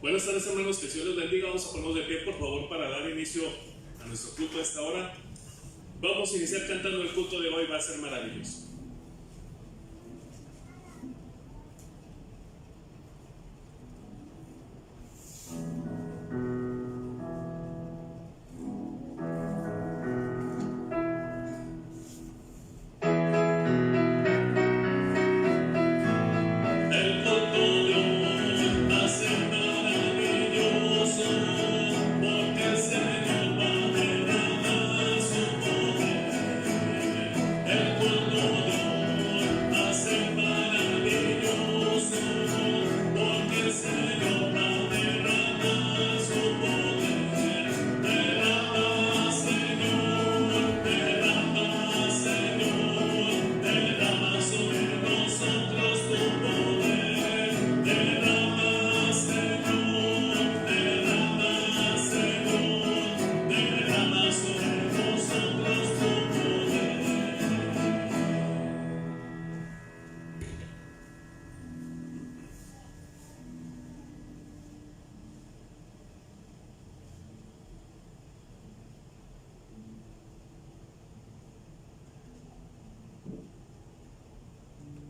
Buenas tardes, hermanos, que el Señor les bendiga. Vamos a ponernos de pie, por favor, para dar inicio a nuestro culto a esta hora. Vamos a iniciar cantando. El culto de hoy va a ser maravilloso.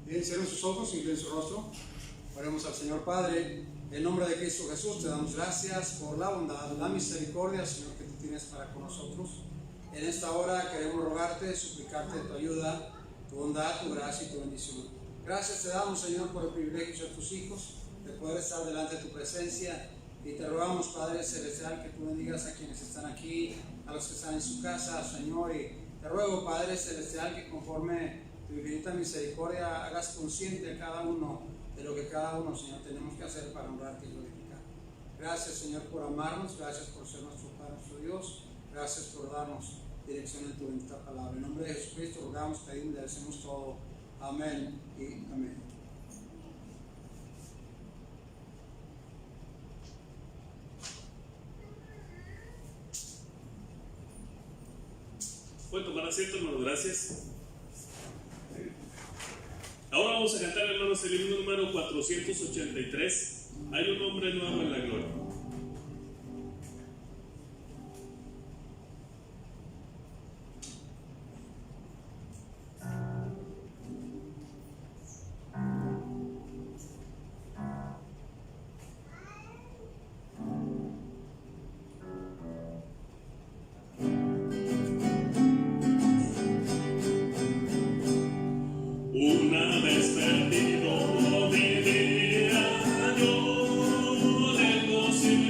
Bien, cierren sus ojos, inclinen su rostro. Oremos al Señor Padre. En nombre de Cristo Jesús te damos gracias por la bondad, la misericordia, Señor, que tú tienes para con nosotros. En esta hora queremos rogarte, suplicarte tu ayuda, tu bondad, tu gracia y tu bendición. Gracias te damos, Señor, por el privilegio de ser tus hijos, de poder estar delante de tu presencia. Y te rogamos, Padre Celestial, que tú bendigas a quienes están aquí, a los que están en su casa, Señor. Y te ruego, Padre Celestial, que conforme tu infinita misericordia hagas consciente a cada uno de lo que cada uno, Señor, tenemos que hacer para honrarte y glorificar. Gracias, Señor, por amarnos, gracias por ser nuestro Padre, nuestro Dios, gracias por darnos dirección en tu bendita palabra. En nombre de Jesucristo rogamos, pedimos y agradecemos todo. Amén y amén. Pueden tomar asiento, hermanos, gracias. Ahora vamos a cantar, hermanos, el himno número 483. Hay un hombre nuevo en la gloria. Una vez perdido vivía yo, lejos y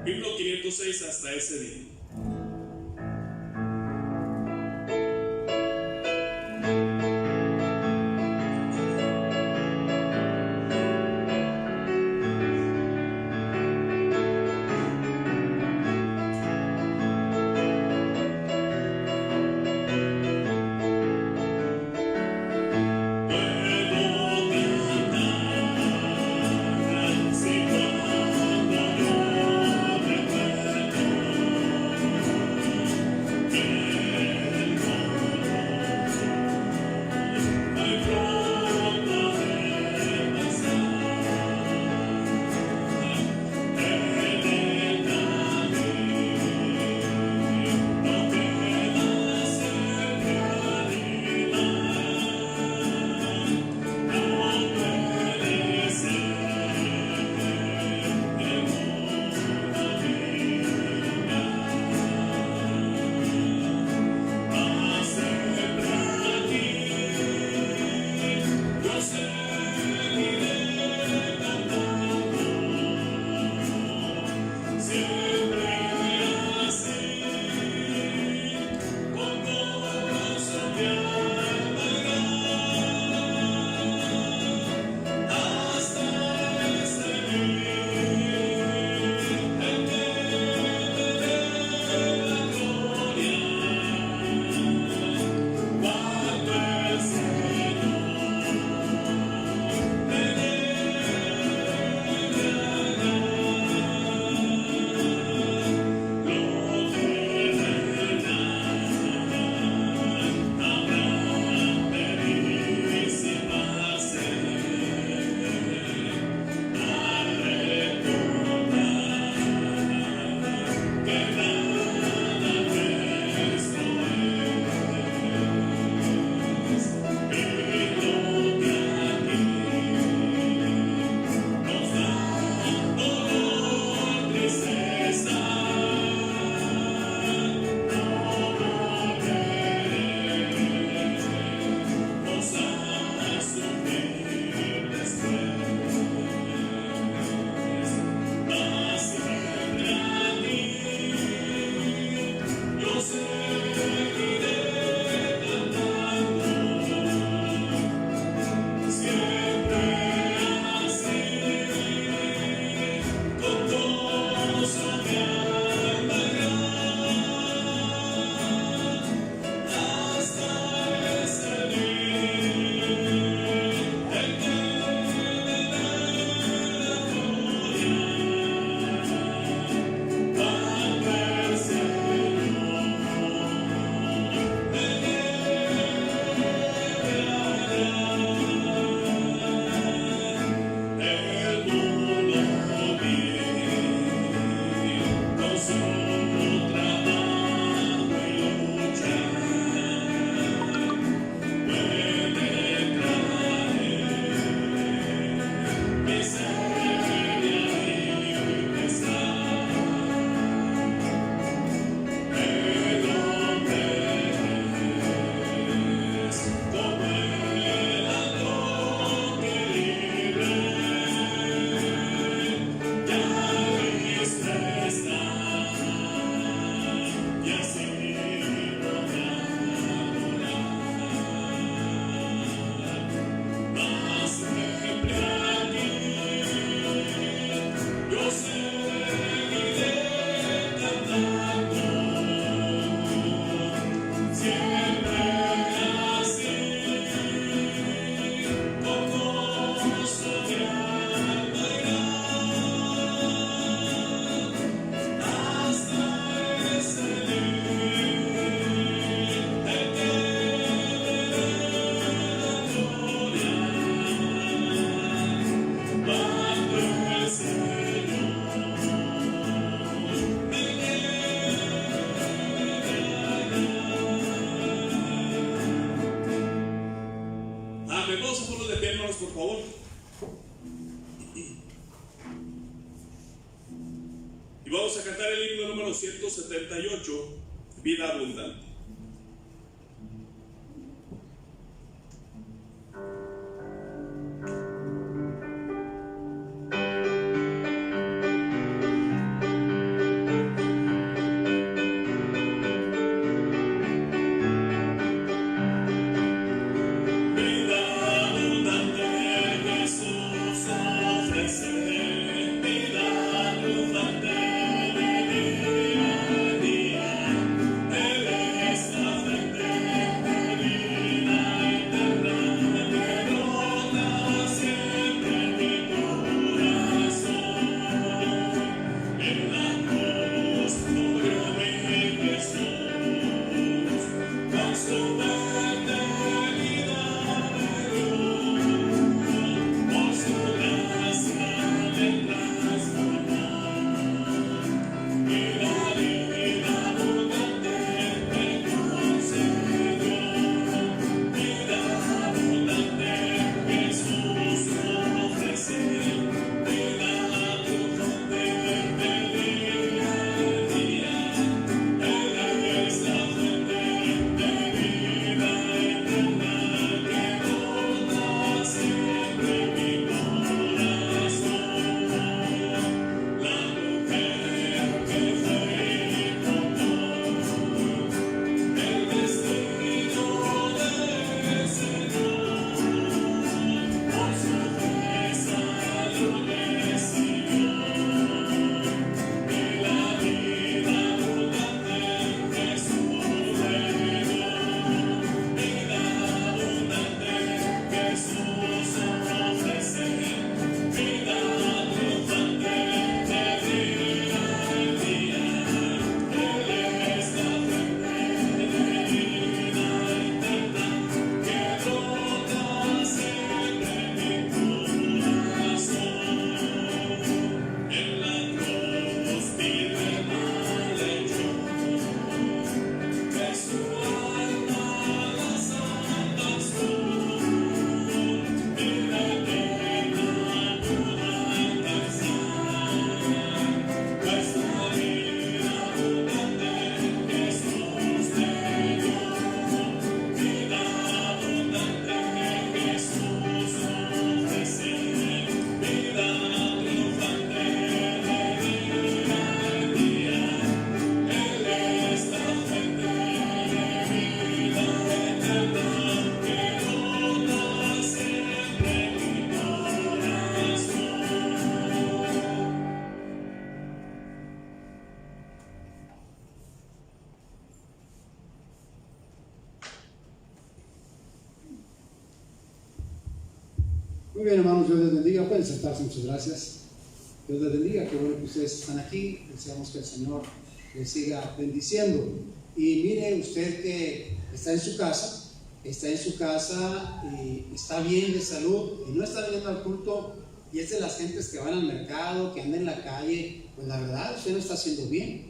Himno 506 hasta ese día. Por favor. Y vamos a cantar el himno número 178, Vida Abundante. Muy bien, hermanos, Dios les bendiga. Pueden sentarse, muchas gracias. Dios les bendiga, qué bueno que ustedes están aquí. Deseamos que el Señor les siga bendiciendo. Y mire usted que está en su casa y está bien de salud y no está viniendo al culto y es de las gentes que van al mercado, que andan en la calle, pues la verdad usted no está haciendo bien.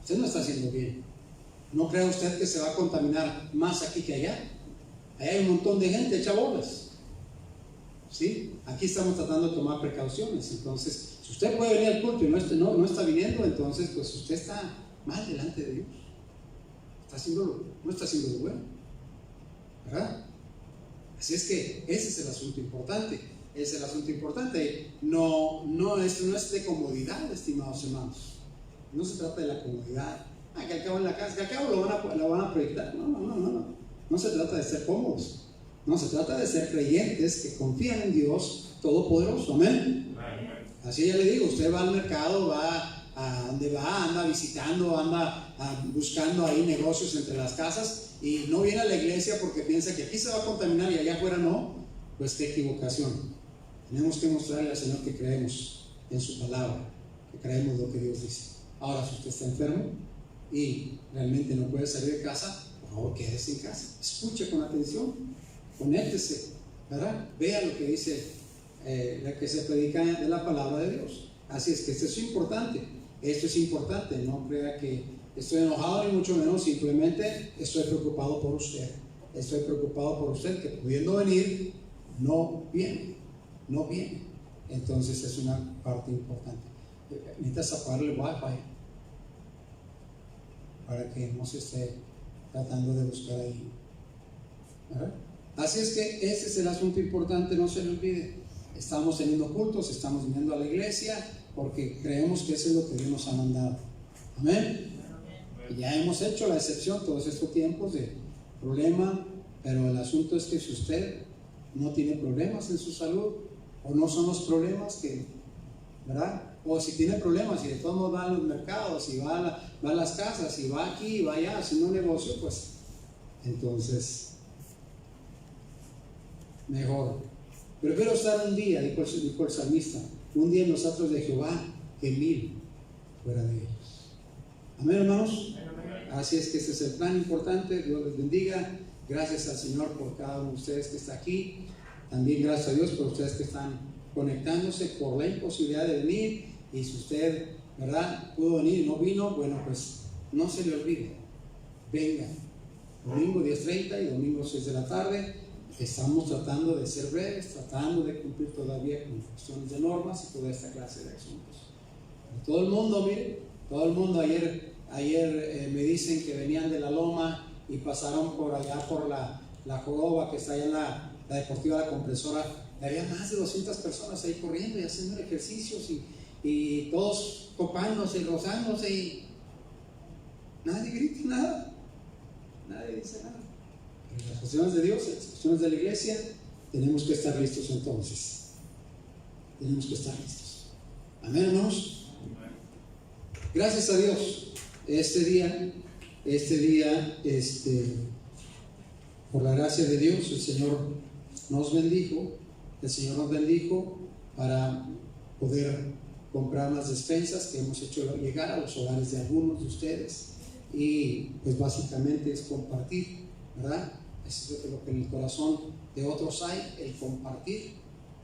Usted no está haciendo bien. No crea usted que se va a contaminar más aquí que allá. Allá hay un montón de gente hecha bolas. ¿Sí? Aquí estamos tratando de tomar precauciones. Entonces, si usted puede venir al culto y no está viniendo, entonces pues usted está mal delante de Dios. No está haciendo lo bueno, ¿verdad? Así es que ese es el asunto importante. Ese es el asunto importante. Esto no es de comodidad, estimados hermanos. No se trata de la comodidad. Que al cabo en la casa, que al cabo lo van a proyectar. No. No se trata de ser cómodos. No, se trata de ser creyentes que confían en Dios Todopoderoso. Amén. Así ya le digo, usted va al mercado, va a donde va, anda visitando, anda buscando ahí negocios entre las casas y no viene a la iglesia porque piensa que aquí se va a contaminar y allá afuera no. Pues qué equivocación. Tenemos que mostrarle al Señor que creemos en su palabra, que creemos lo que Dios dice. Ahora, si usted está enfermo y realmente no puede salir de casa, por favor quédese en casa, escuche con atención. Conéctese, ¿verdad? Vea lo que dice, lo que se predica de la palabra de Dios. Así es que esto es importante. No crea que estoy enojado ni mucho menos, simplemente estoy preocupado por usted. Estoy preocupado por usted que pudiendo venir, no viene. Entonces es una parte importante. Necesitas apagarle el wifi para que no se esté tratando de buscar ahí, ¿verdad? Así es que ese es el asunto importante, no se le olvide. Estamos teniendo cultos, estamos viniendo a la iglesia porque creemos que eso es lo que Dios nos ha mandado. Amén. Y ya hemos hecho la excepción todos estos tiempos de problema, pero el asunto es que si usted no tiene problemas en su salud, o no son los problemas que, ¿verdad? O si tiene problemas y de todos modos va a los mercados y va a las casas y va aquí y va allá haciendo un negocio, pues entonces mejor. Prefiero estar un día, dijo el salmista, un día en los atrios de Jehová que 1000 fuera de ellos. Amén, hermanos. Así es que ese es el plan importante. Dios les bendiga. Gracias al Señor por cada uno de ustedes que está aquí. También gracias a Dios por ustedes que están conectándose por la imposibilidad de venir. Y si usted, ¿verdad?, pudo venir y no vino, bueno, pues no se le olvide. Venga. Domingo 10:30 y domingo 6 de la tarde. Estamos tratando de ser breves, tratando de cumplir todavía con cuestiones de normas y toda esta clase de asuntos. Todo el mundo, mire, todo el mundo ayer me dicen que venían de la Loma y pasaron por allá por la Joroba que está allá en la Deportiva La Compresora. Había más de 200 personas ahí corriendo y haciendo ejercicios y todos copándose y rozándose y nadie grita nada, nadie dice nada. En las cuestiones de Dios, en las cuestiones de la iglesia, tenemos que estar listos entonces. Tenemos que estar listos. Amén, hermanos. Gracias a Dios. Este día, por la gracia de Dios, el Señor nos bendijo. El Señor nos bendijo para poder comprar las despensas que hemos hecho llegar a los hogares de algunos de ustedes. Y pues básicamente es compartir, ¿verdad? Es lo que en el corazón de otros hay, el compartir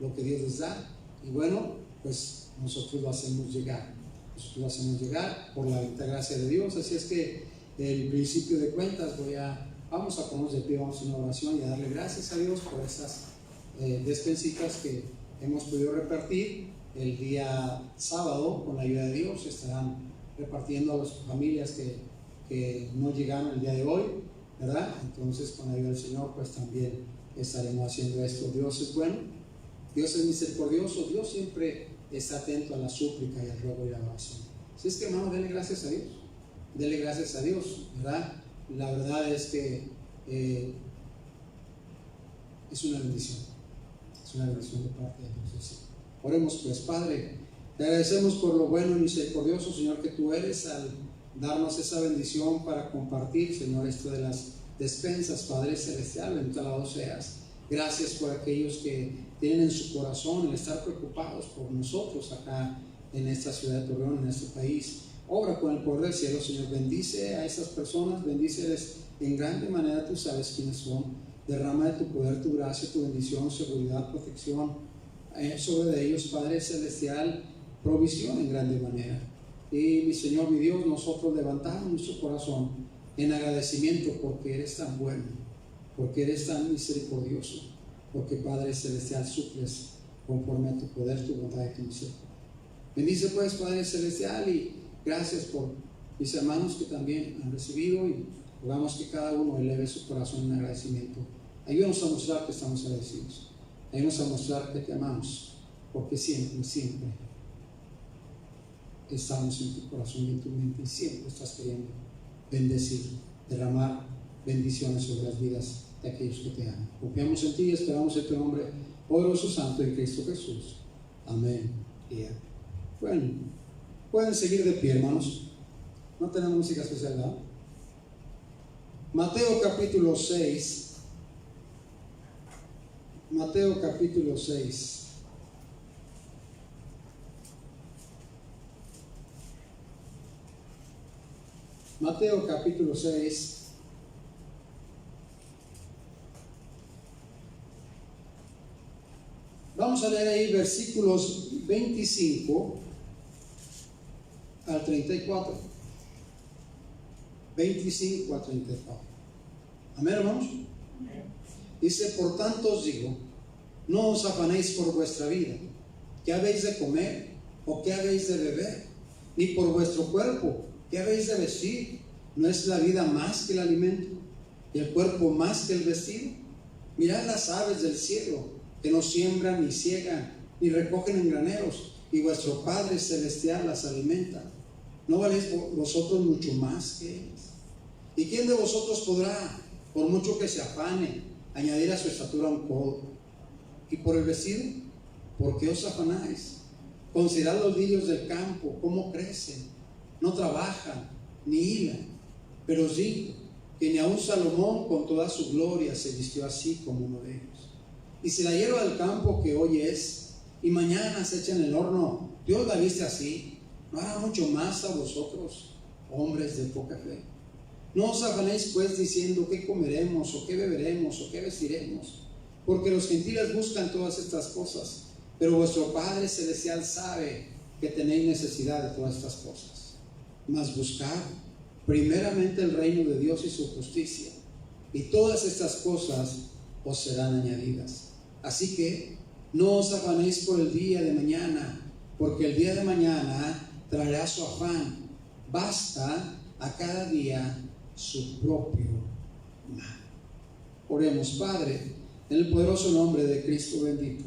lo que Dios les da. Y bueno, pues nosotros lo hacemos llegar. Por la bendita gracia de Dios. Así es que el principio de cuentas vamos a ponernos de pie, vamos a hacer una oración y a darle gracias a Dios por esas despensitas que hemos podido repartir. El día sábado, con la ayuda de Dios, estarán repartiendo a las familias que no llegaron el día de hoy, ¿verdad? Entonces, con la ayuda del Señor, pues también estaremos haciendo esto. Dios es bueno, Dios es misericordioso, Dios siempre está atento a la súplica y al ruego y la oración. Así es que, hermano, denle gracias a Dios, ¿verdad? La verdad es que es una bendición de parte de Dios. Sí. Oremos pues. Padre, te agradecemos por lo bueno y misericordioso, Señor, que tú eres al darnos esa bendición para compartir, Señor, esto de las despensas, Padre celestial, bendito alabado seas. Gracias por aquellos que tienen en su corazón el estar preocupados por nosotros acá en esta ciudad de Torreón, en este país. Obra con el poder del cielo, Señor. Bendice a esas personas, bendíceles en grande manera. Tú sabes quiénes son. Derrama de tu poder, tu gracia, tu bendición, seguridad, protección sobre ellos, Padre Celestial, provisión en grande manera. Y mi Señor, mi Dios, nosotros levantamos nuestro corazón en agradecimiento porque eres tan bueno, porque eres tan misericordioso, porque Padre Celestial suples conforme a tu poder, tu bondad y tu misericordia. Bendice pues, Padre Celestial, y gracias por mis hermanos que también han recibido, y rogamos que cada uno eleve su corazón en agradecimiento. Ayúdanos a mostrar que estamos agradecidos. Ayúdanos a mostrar que te amamos, porque siempre, siempre estamos en tu corazón y en tu mente, y siempre estás queriendo bendecir, derramar bendiciones sobre las vidas de aquellos que te aman. Confiamos en ti y esperamos en tu nombre poderoso, santo, en Cristo Jesús. Amén y amén. Bueno, pueden seguir de pie, hermanos. No tenemos música especial, ¿verdad? Mateo capítulo 6. Mateo capítulo 6. Mateo capítulo 6. Vamos a leer ahí versículos 25 al 34. 25 al 34. Amén, hermanos. Dice: por tanto os digo, no os afanéis por vuestra vida, qué habéis de comer o qué habéis de beber, ni por vuestro cuerpo, qué habéis de vestir. ¿No es la vida más que el alimento y el cuerpo más que el vestido? Mirad las aves del cielo, que no siembran ni ciegan ni recogen en graneros, y vuestro Padre Celestial las alimenta. ¿No valéis vosotros mucho más que ellas? ¿Y quién de vosotros podrá, por mucho que se afane, añadir a su estatura un codo? ¿Y por el vestido? ¿Por qué os afanáis? Considerad los lirios del campo, cómo crecen, no trabajan ni hilan. Pero os digo que ni aun Salomón con toda su gloria se vistió así como uno de ellos. Y si la hierba del campo, que hoy es y mañana se echa en el horno, Dios la viste así, ¿no hará mucho más a vosotros, hombres de poca fe? No os afanéis pues diciendo qué comeremos, o qué beberemos, o qué vestiremos, porque los gentiles buscan todas estas cosas, pero vuestro Padre Celestial sabe que tenéis necesidad de todas estas cosas. Mas buscad primeramente el reino de Dios y su justicia, y todas estas cosas os serán añadidas. Así que no os afanéis por el día de mañana, porque el día de mañana traerá su afán. Basta a cada día su propio mal. Oremos. Padre, en el poderoso nombre de Cristo bendito,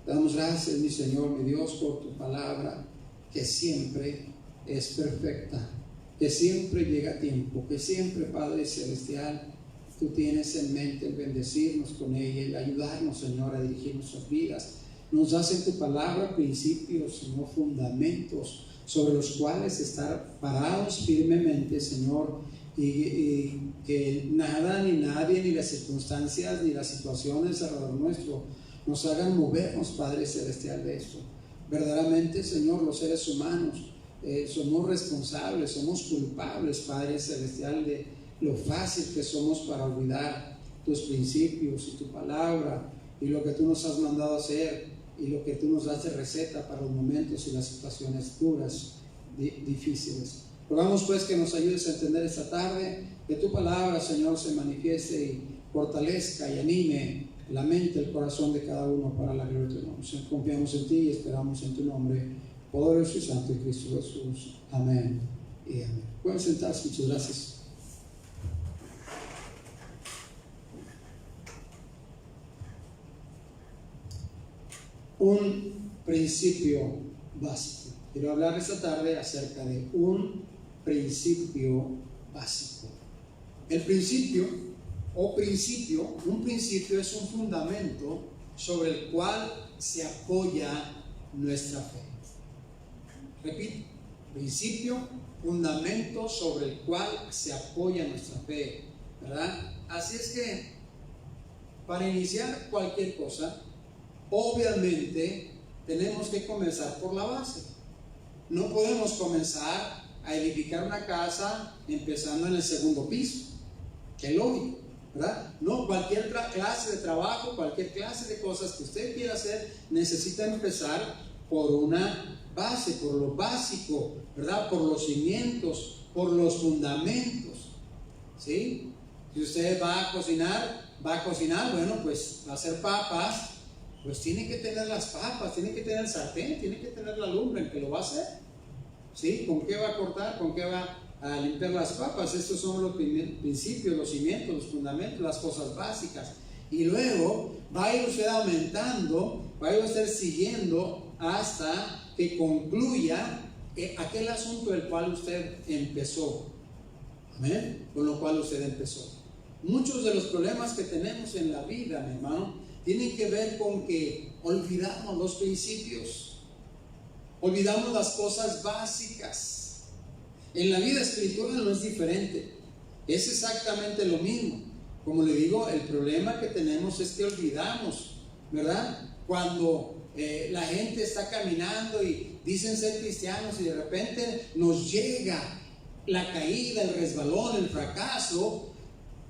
te damos gracias, mi Señor, mi Dios, por tu palabra, que siempre es perfecta, que siempre llega a tiempo, que siempre, Padre Celestial, tú tienes en mente el bendecirnos con ella, el ayudarnos, Señor, a dirigir nuestras vidas. Nos das en tu palabra principios, Señor, fundamentos sobre los cuales estar parados firmemente, Señor, y que nada ni nadie, ni las circunstancias, ni las situaciones alrededor nuestro nos hagan movernos, Padre Celestial, de esto. Verdaderamente, Señor, los seres humanos somos responsables, somos culpables, Padre Celestial, de lo fácil que somos para olvidar tus principios y tu palabra y lo que tú nos has mandado hacer y lo que tú nos das de receta para los momentos y las situaciones duras, difíciles. Rogamos pues que nos ayudes a entender esta tarde, que tu palabra, Señor, se manifieste y fortalezca y anime la mente, el corazón de cada uno para la gloria de tu nombre. Confiamos en ti y esperamos en tu nombre poderoso y santo en Cristo Jesús. Amén y amén. Pueden sentarse. Muchas gracias. Un principio básico. Quiero hablar esta tarde acerca de un principio básico. El principio un principio es un fundamento sobre el cual se apoya nuestra fe. Repito, principio, fundamento sobre el cual se apoya nuestra fe, ¿verdad? Así es que para iniciar cualquier cosa, obviamente tenemos que comenzar por la base. No podemos comenzar a edificar una casa empezando en el segundo piso. Qué lógico, ¿verdad? No, cualquier clase de trabajo, cualquier clase de cosas que usted quiera hacer, necesita empezar por una base, por lo básico, ¿verdad? Por los cimientos, por los fundamentos, ¿sí? Si usted va a cocinar, bueno, pues va a hacer papas, pues tiene que tener las papas, tiene que tener el sartén, tiene que tener la lumbre en que lo va a hacer, ¿sí? ¿Con qué va a cortar? ¿Con qué va a limpiar las papas? Estos son los principios, los cimientos, los fundamentos, las cosas básicas. Y luego va a ir usted aumentando, va a ir usted siguiendo hasta que concluya aquel asunto del cual usted empezó. Amén. Con lo cual usted empezó. Muchos de los problemas que tenemos en la vida, mi hermano, tienen que ver con que olvidamos los principios, olvidamos las cosas básicas. En la vida espiritual no es diferente, es exactamente lo mismo. Como le digo, el problema que tenemos es que olvidamos, ¿verdad? Cuando la gente está caminando y dicen ser cristianos y de repente nos llega la caída, el resbalón, el fracaso,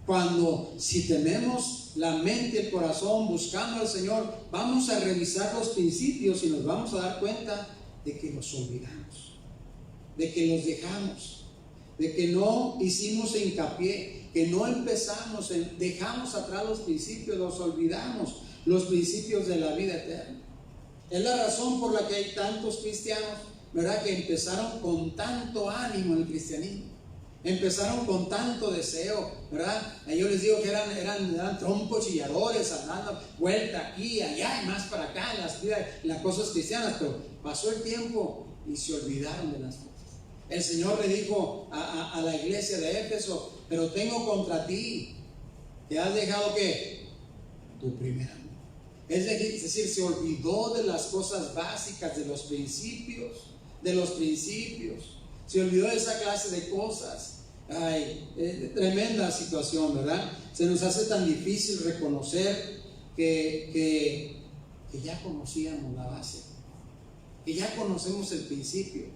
cuando si tenemos la mente y el corazón buscando al Señor, vamos a revisar los principios y nos vamos a dar cuenta de que los olvidamos, de que los dejamos, de que no hicimos hincapié, que no empezamos, dejamos atrás los principios, los olvidamos, los principios de la vida eterna. Es la razón por la que hay tantos cristianos, ¿verdad?, que empezaron con tanto ánimo en el cristianismo, empezaron con tanto deseo, ¿verdad? Yo les digo que eran trompos chilladores, andando vuelta aquí, allá y más para acá en las cosas cristianas, pero pasó el tiempo y se olvidaron de las cosas. El Señor le dijo a la iglesia de Éfeso: pero tengo contra ti que has dejado ¿qué? Tu primer amor. Es decir, se olvidó de las cosas básicas, de los principios, se olvidó de esa clase de cosas. Ay, tremenda situación, ¿verdad? Se nos hace tan difícil reconocer que ya conocíamos la base, que ya conocemos el principio,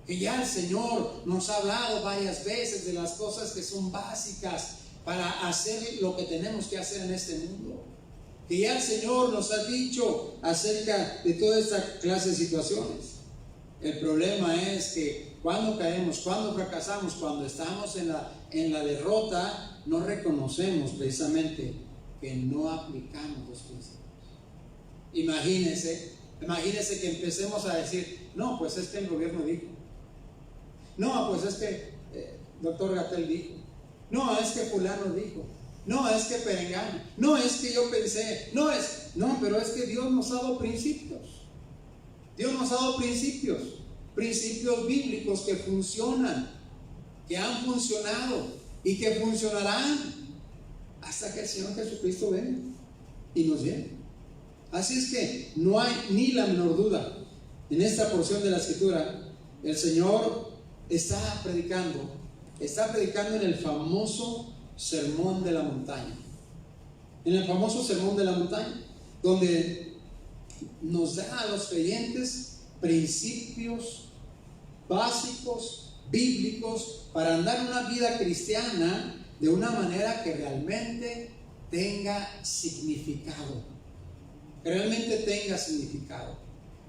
que ya el Señor nos ha hablado varias veces de las cosas que son básicas para hacer lo que tenemos que hacer en este mundo, que ya el Señor nos ha dicho acerca de toda esta clase de situaciones. El problema es que cuando caemos, cuando fracasamos, cuando estamos en la derrota, no reconocemos precisamente que no aplicamos los principios. Imagínense que empecemos a decir: no, pues es que el gobierno dijo, no, pues es que doctor Gatell dijo, no, es que fulano dijo, no, es que perengano, no, es que yo pensé, no, pero es que Dios nos ha dado principios. Dios nos ha dado principios bíblicos que funcionan, que han funcionado y que funcionarán hasta que el Señor Jesucristo venga y nos lleve. Así es que no hay ni la menor duda. En esta porción de la Escritura, el Señor está predicando en el famoso Sermón de la Montaña. En el famoso Sermón de la Montaña, donde nos da a los creyentes principios básicos, bíblicos, para andar una vida cristiana de una manera que realmente tenga significado.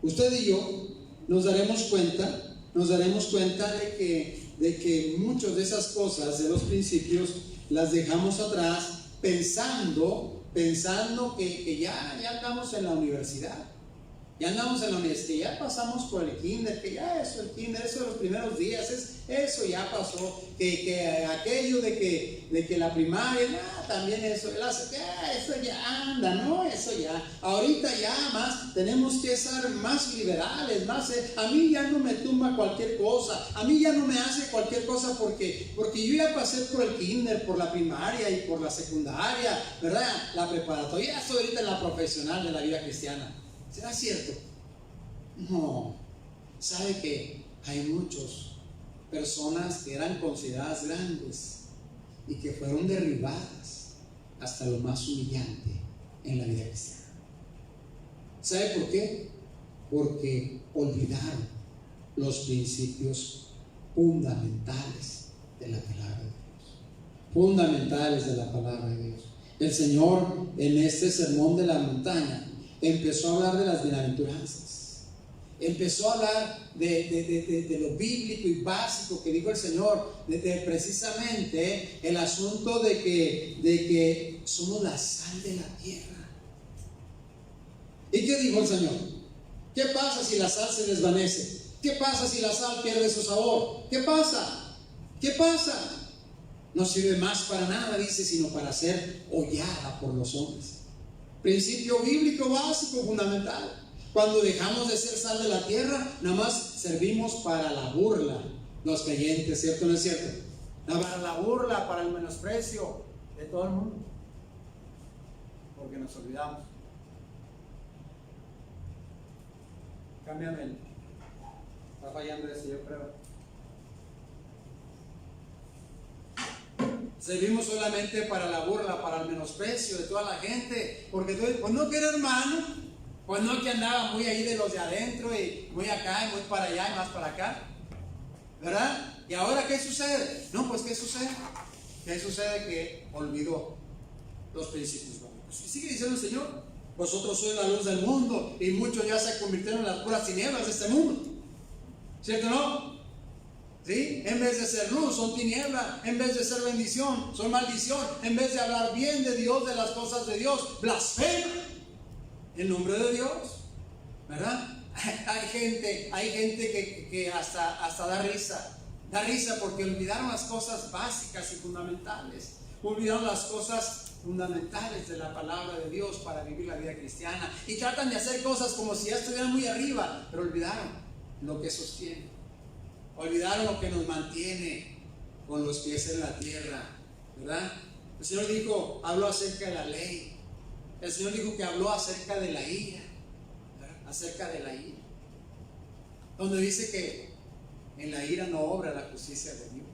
Usted y yo nos daremos cuenta de que muchas de esas cosas, de los principios, las dejamos atrás pensando que ya andamos en la universidad. Ya pasamos por el kinder, que ya eso, el kinder, eso de los primeros días, eso ya pasó, que aquello de que la primaria, también eso ya anda, ¿no? Eso ya, ahorita ya más, tenemos que ser más liberales, a mí ya no me tumba cualquier cosa, a mí ya no me hace cualquier cosa porque yo ya pasé por el kinder, por la primaria y por la secundaria, ¿verdad? La preparatoria, ya estoy ahorita en la profesional de la vida cristiana. ¿Será cierto? No. ¿Sabe que hay muchas personas que eran consideradas grandes y que fueron derribadas hasta lo más humillante en la vida cristiana. ¿Sabe por qué? Porque olvidaron los principios fundamentales de la palabra de Dios. Fundamentales de la palabra de Dios. El Señor en este sermón de la montaña empezó a hablar de las bienaventuranzas. Empezó a hablar de lo bíblico y básico que dijo el Señor, de precisamente el asunto de que somos la sal de la tierra. ¿Y qué dijo el Señor? ¿Qué pasa si la sal se desvanece? ¿Qué pasa si la sal pierde su sabor? ¿Qué pasa? ¿Qué pasa? No sirve más para nada, dice, sino para ser hollada por los hombres. Principio bíblico básico, fundamental. Cuando dejamos de ser sal de la tierra, nada más servimos para la burla, los creyentes, ¿cierto o no es cierto? Para la burla, para el menosprecio de todo el mundo, porque nos olvidamos. Cámbiame, está fallando ese, yo creo. Servimos solamente para la burla, para el menosprecio de toda la gente, porque pues no que era hermano, pues no que andaba muy ahí de los de adentro y muy acá y muy para allá y más para acá, ¿verdad? ¿Y ahora qué sucede? No, pues ¿qué sucede? ¿Qué sucede? Que olvidó los principios básicos. Y sigue diciendo el Señor: vosotros sois la luz del mundo, y muchos ya se convirtieron en las puras tinieblas de este mundo. ¿Cierto o no? ¿Sí? En vez de ser luz, son tinieblas. En vez de ser bendición, son maldición. En vez de hablar bien de Dios, de las cosas de Dios, blasfeman el nombre de Dios, ¿verdad? Hay gente que hasta da risa porque olvidaron las cosas básicas y fundamentales. Olvidaron las cosas fundamentales de la palabra de Dios para vivir la vida cristiana, y tratan de hacer cosas como si ya estuvieran muy arriba, pero olvidaron lo que sostiene, olvidaron lo que nos mantiene con los pies en la tierra, ¿verdad? El Señor dijo, habló acerca de la ley. El Señor dijo que habló acerca de la ira, ¿verdad? Acerca de la ira, donde dice que en la ira no obra la justicia de Dios.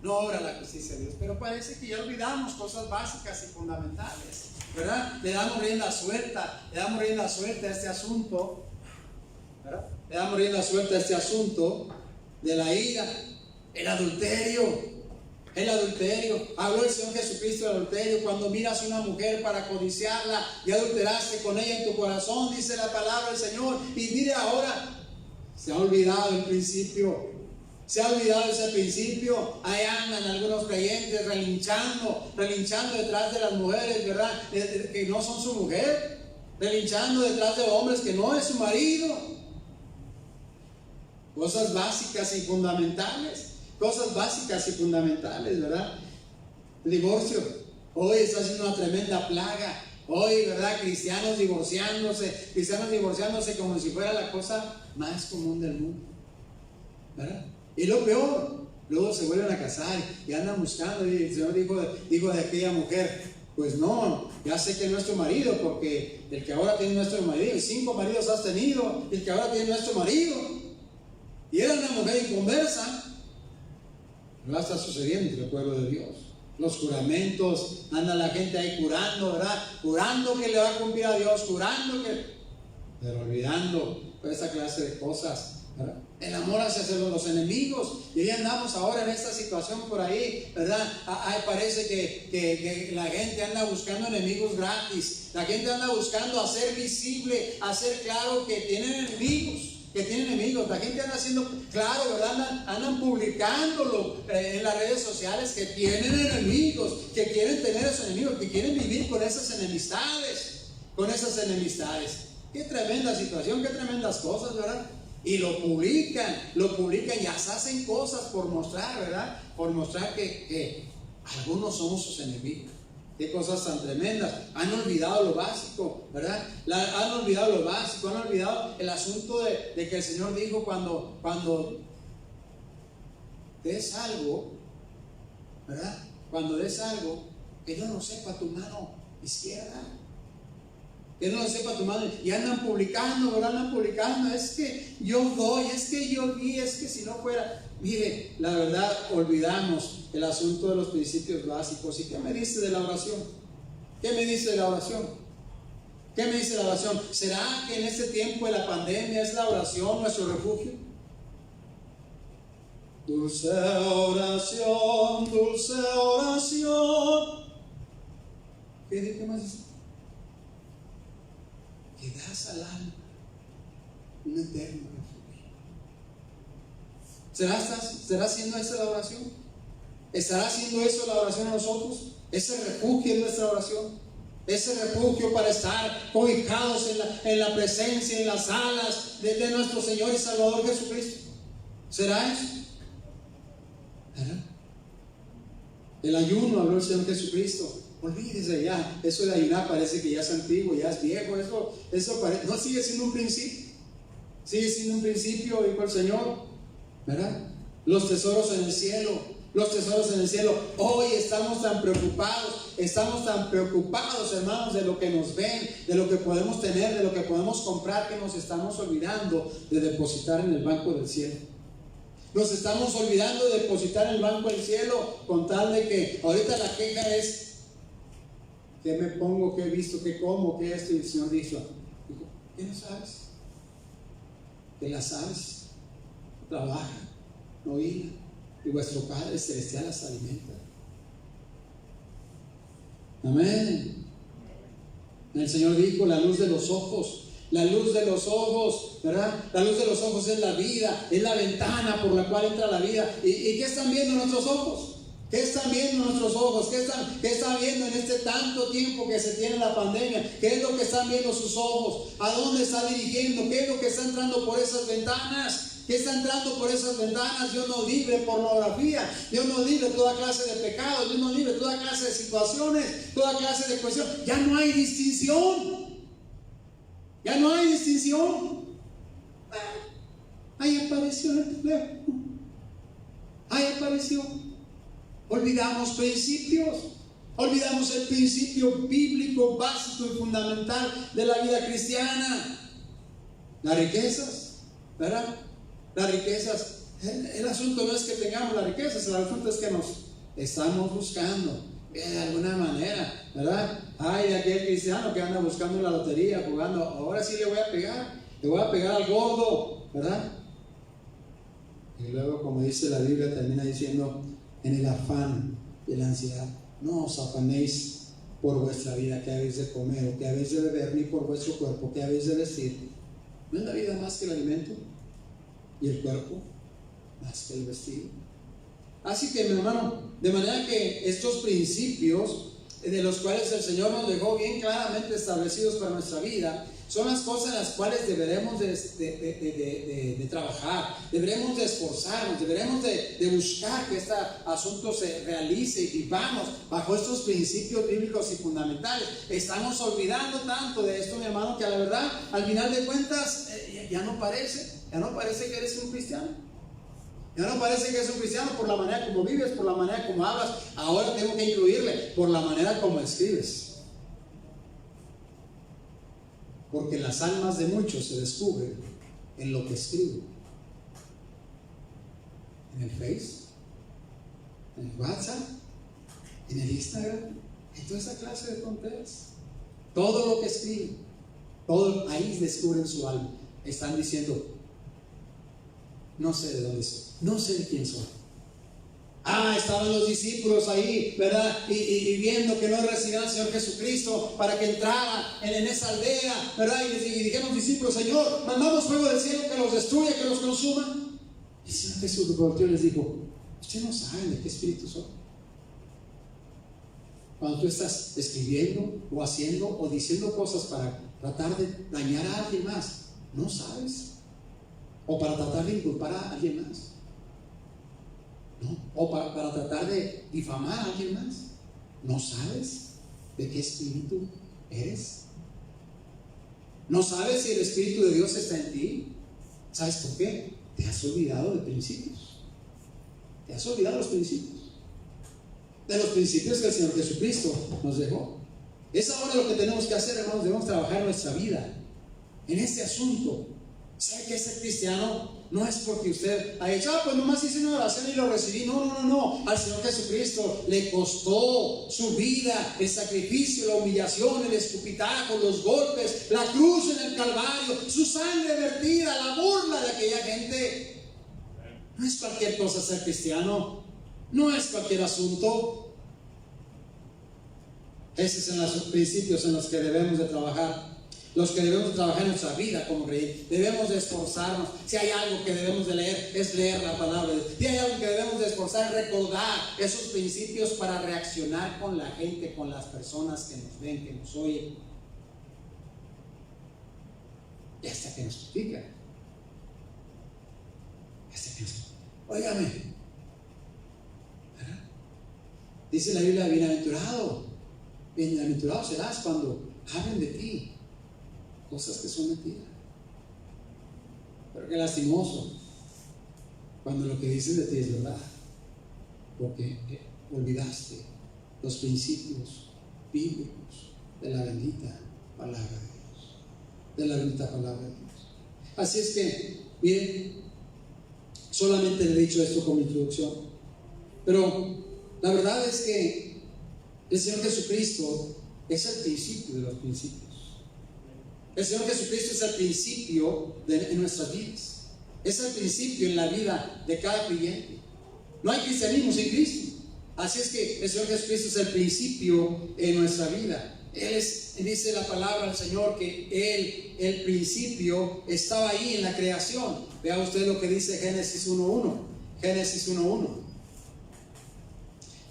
No obra la justicia de Dios, pero parece que ya olvidamos cosas básicas y fundamentales, ¿verdad? Le damos rienda suelta a este asunto, ¿verdad? Le damos rienda suelta a este asunto de la ira, el adulterio. Habló el Señor Jesucristo del adulterio. Cuando miras a una mujer para codiciarla y adulteraste con ella en tu corazón, dice la palabra del Señor. Y mire ahora, se ha olvidado el principio. Se ha olvidado ese principio. Ahí andan algunos creyentes relinchando detrás de las mujeres, ¿verdad? Que no son su mujer, relinchando detrás de hombres que no es su marido. Cosas básicas y fundamentales, ¿verdad? El divorcio hoy está siendo una tremenda plaga. Hoy, ¿verdad? Cristianos divorciándose como si fuera la cosa más común del mundo, ¿verdad? Y lo peor, luego se vuelven a casar y andan buscando. Y el Señor dijo de aquella mujer: pues no, ya sé que no es tu marido, porque el que ahora tiene no es tu marido. 5 maridos has tenido, el que ahora tiene no es tu marido. Y era una mujer inconversa. Pero está sucediendo entre el pueblo de Dios. Los juramentos, anda la gente ahí jurando, ¿verdad? Jurando que le va a cumplir a Dios, pero olvidando toda esa clase de cosas, ¿verdad? El amor hacia los enemigos. Y ya andamos ahora en esta situación por ahí, ¿verdad? Parece que la gente anda buscando enemigos gratis. La gente anda buscando hacer visible, hacer claro que tienen enemigos. La gente anda haciendo claro, ¿verdad? Andan publicándolo en las redes sociales, que tienen enemigos, que quieren tener esos enemigos, que quieren vivir con esas enemistades. Qué tremenda situación, qué tremendas cosas, ¿verdad? Y lo publican y hacen cosas por mostrar, ¿verdad? Por mostrar que algunos somos sus enemigos. Qué cosas tan tremendas. Han olvidado lo básico, ¿verdad? Han olvidado el asunto de que el Señor dijo: cuando des algo, ¿verdad? Cuando des algo, que no lo sepa tu mano izquierda. Que no lo sepa tu mano. Y andan publicando, ¿verdad? Es que yo doy, es que yo di, es que si no fuera. Mire, la verdad, olvidamos el asunto de los principios básicos. ¿Y qué me dice de la oración? ¿Qué me dice la oración? ¿Qué me dice la oración? ¿Será que en este tiempo de la pandemia es la oración nuestro refugio? Dulce oración, dulce oración. ¿Qué más dice? Que das al alma un eterno refugio. ¿Será haciendo esa la oración? ¿Estará haciendo eso la oración a nosotros? Ese refugio es nuestra oración. Ese refugio para estar cobijados en la presencia, en las alas de nuestro Señor y Salvador Jesucristo. ¿Será eso? ¿Será? El ayuno, habló el Señor Jesucristo. Olvídese ya, eso de ayunar parece que ya es antiguo, ya es viejo. Eso parece, no, sigue siendo un principio. Sigue siendo un principio, dijo el Señor, ¿verdad? Los tesoros en el cielo. Los tesoros en el cielo. Hoy estamos tan preocupados, hermanos, de lo que nos ven, de lo que podemos tener, de lo que podemos comprar, que nos estamos olvidando de depositar en el banco del cielo. Nos estamos olvidando de depositar en el banco del cielo, con tal de que ahorita la queja es: ¿qué me pongo? ¿Qué he visto? ¿Qué como? ¿Qué esto? Y el Señor dijo: ¿qué no sabes? ¿Qué la sabes? Trabaja, no hila, y vuestro Padre Celestial las alimenta. Amén. El Señor dijo: la luz de los ojos. La luz de los ojos, ¿verdad? La luz de los ojos es la vida, es la ventana por la cual entra la vida. ¿Y qué están viendo nuestros ojos? ¿Qué están viendo nuestros ojos? ¿Qué están viendo en este tanto tiempo que se tiene la pandemia? ¿Qué es lo que están viendo sus ojos? ¿A dónde está dirigiendo? ¿Qué es lo que está entrando por esas ventanas? ¿Qué está entrando por esas ventanas? Dios nos libre pornografía, Dios nos libre toda clase de pecados, Dios nos libre toda clase de situaciones, toda clase de cuestiones. Ya no hay distinción. Ya no hay distinción. Ahí apareció el teléfono. Ahí apareció. Olvidamos principios. Olvidamos el principio bíblico básico y fundamental de la vida cristiana. Las riquezas, ¿verdad? Las riquezas. El asunto no es que tengamos las riquezas, el asunto es que nos estamos buscando de alguna manera, ¿verdad? Ay, de aquel cristiano que anda buscando la lotería, jugando: ahora sí le voy a pegar al gordo, ¿verdad? Y luego, como dice la Biblia, termina diciendo: en el afán de la ansiedad, no os afanéis por vuestra vida, que habéis de comer o que habéis de beber, ni por vuestro cuerpo, que habéis de vestir. ¿No es la vida más que el alimento? ¿Y el cuerpo más que el vestido? Así que, mi hermano, de manera que estos principios de los cuales el Señor nos dejó bien claramente establecidos para nuestra vida, son las cosas en las cuales deberemos de trabajar, deberemos de esforzarnos, deberemos de buscar que este asunto se realice y vivamos bajo estos principios bíblicos y fundamentales. Estamos olvidando tanto de esto, mi hermano, que a la verdad, al final de cuentas, ya no parece que eres un cristiano. Ya no parece que eres un cristiano por la manera como vives, por la manera como hablas. Ahora tengo que incluirle por la manera como escribes. Porque las almas de muchos se descubren en lo que escriben. En el Face, en el WhatsApp, en el Instagram, en toda esa clase de tonterías. Todo lo que escriben, todo ahí descubren su alma. Están diciendo: no sé de dónde soy, no sé de quién soy. Estaban los discípulos ahí, ¿verdad? Y viendo que no recibían al Señor Jesucristo para que entrara en esa aldea, ¿verdad? Y dijeron los discípulos: Señor, mandamos fuego del cielo que los destruya, que los consuma. Y el Señor Jesús volteó y les dijo: ustedes no saben de qué espíritu son. Cuando tú estás escribiendo o haciendo o diciendo cosas para tratar de dañar a alguien más, no sabes. O para tratar de inculpar a alguien más, ¿no? O para tratar de difamar a alguien más. ¿No sabes de qué espíritu eres? ¿No sabes si el Espíritu de Dios está en ti? ¿Sabes por qué? Te has olvidado de principios. Te has olvidado de los principios. De los principios que el Señor Jesucristo nos dejó. Es ahora lo que tenemos que hacer, hermanos. Debemos trabajar nuestra vida en este asunto ¿Sabe qué es ser cristiano? No es porque usted ha dicho, pues nomás hice una oración y lo recibí. No. Al Señor Jesucristo le costó su vida, el sacrificio, la humillación, el escupitajo, los golpes, la cruz en el Calvario, su sangre vertida, la burla de aquella gente. No es cualquier cosa ser cristiano, no es cualquier asunto. Esos son los principios en los que debemos de trabajar. Los que debemos trabajar en nuestra vida como creyentes. Debemos de esforzarnos. Si hay algo que debemos de leer, es leer la palabra de Dios. Si hay algo que debemos de esforzar, es recordar esos principios para reaccionar con la gente, con las personas que nos ven, que nos oyen, y hasta que nos critican. Óigame, ¿verdad? Dice la Biblia, bienaventurado serás cuando hablen de ti cosas que son mentiras. Pero qué lastimoso cuando lo que dicen de ti es verdad, porque olvidaste los principios bíblicos de la bendita palabra de Dios, Así es que, miren, solamente le he dicho esto como introducción, pero la verdad es que el Señor Jesucristo es el principio de los principios. El Señor Jesucristo es el principio en nuestras vidas. Es el principio en la vida de cada creyente. No hay cristianismo sin Cristo. Así es que el Señor Jesucristo es el principio en nuestra vida. Dice la palabra del Señor que el principio estaba ahí en la creación. Vea usted lo que dice Génesis 1.1. Génesis 1.1.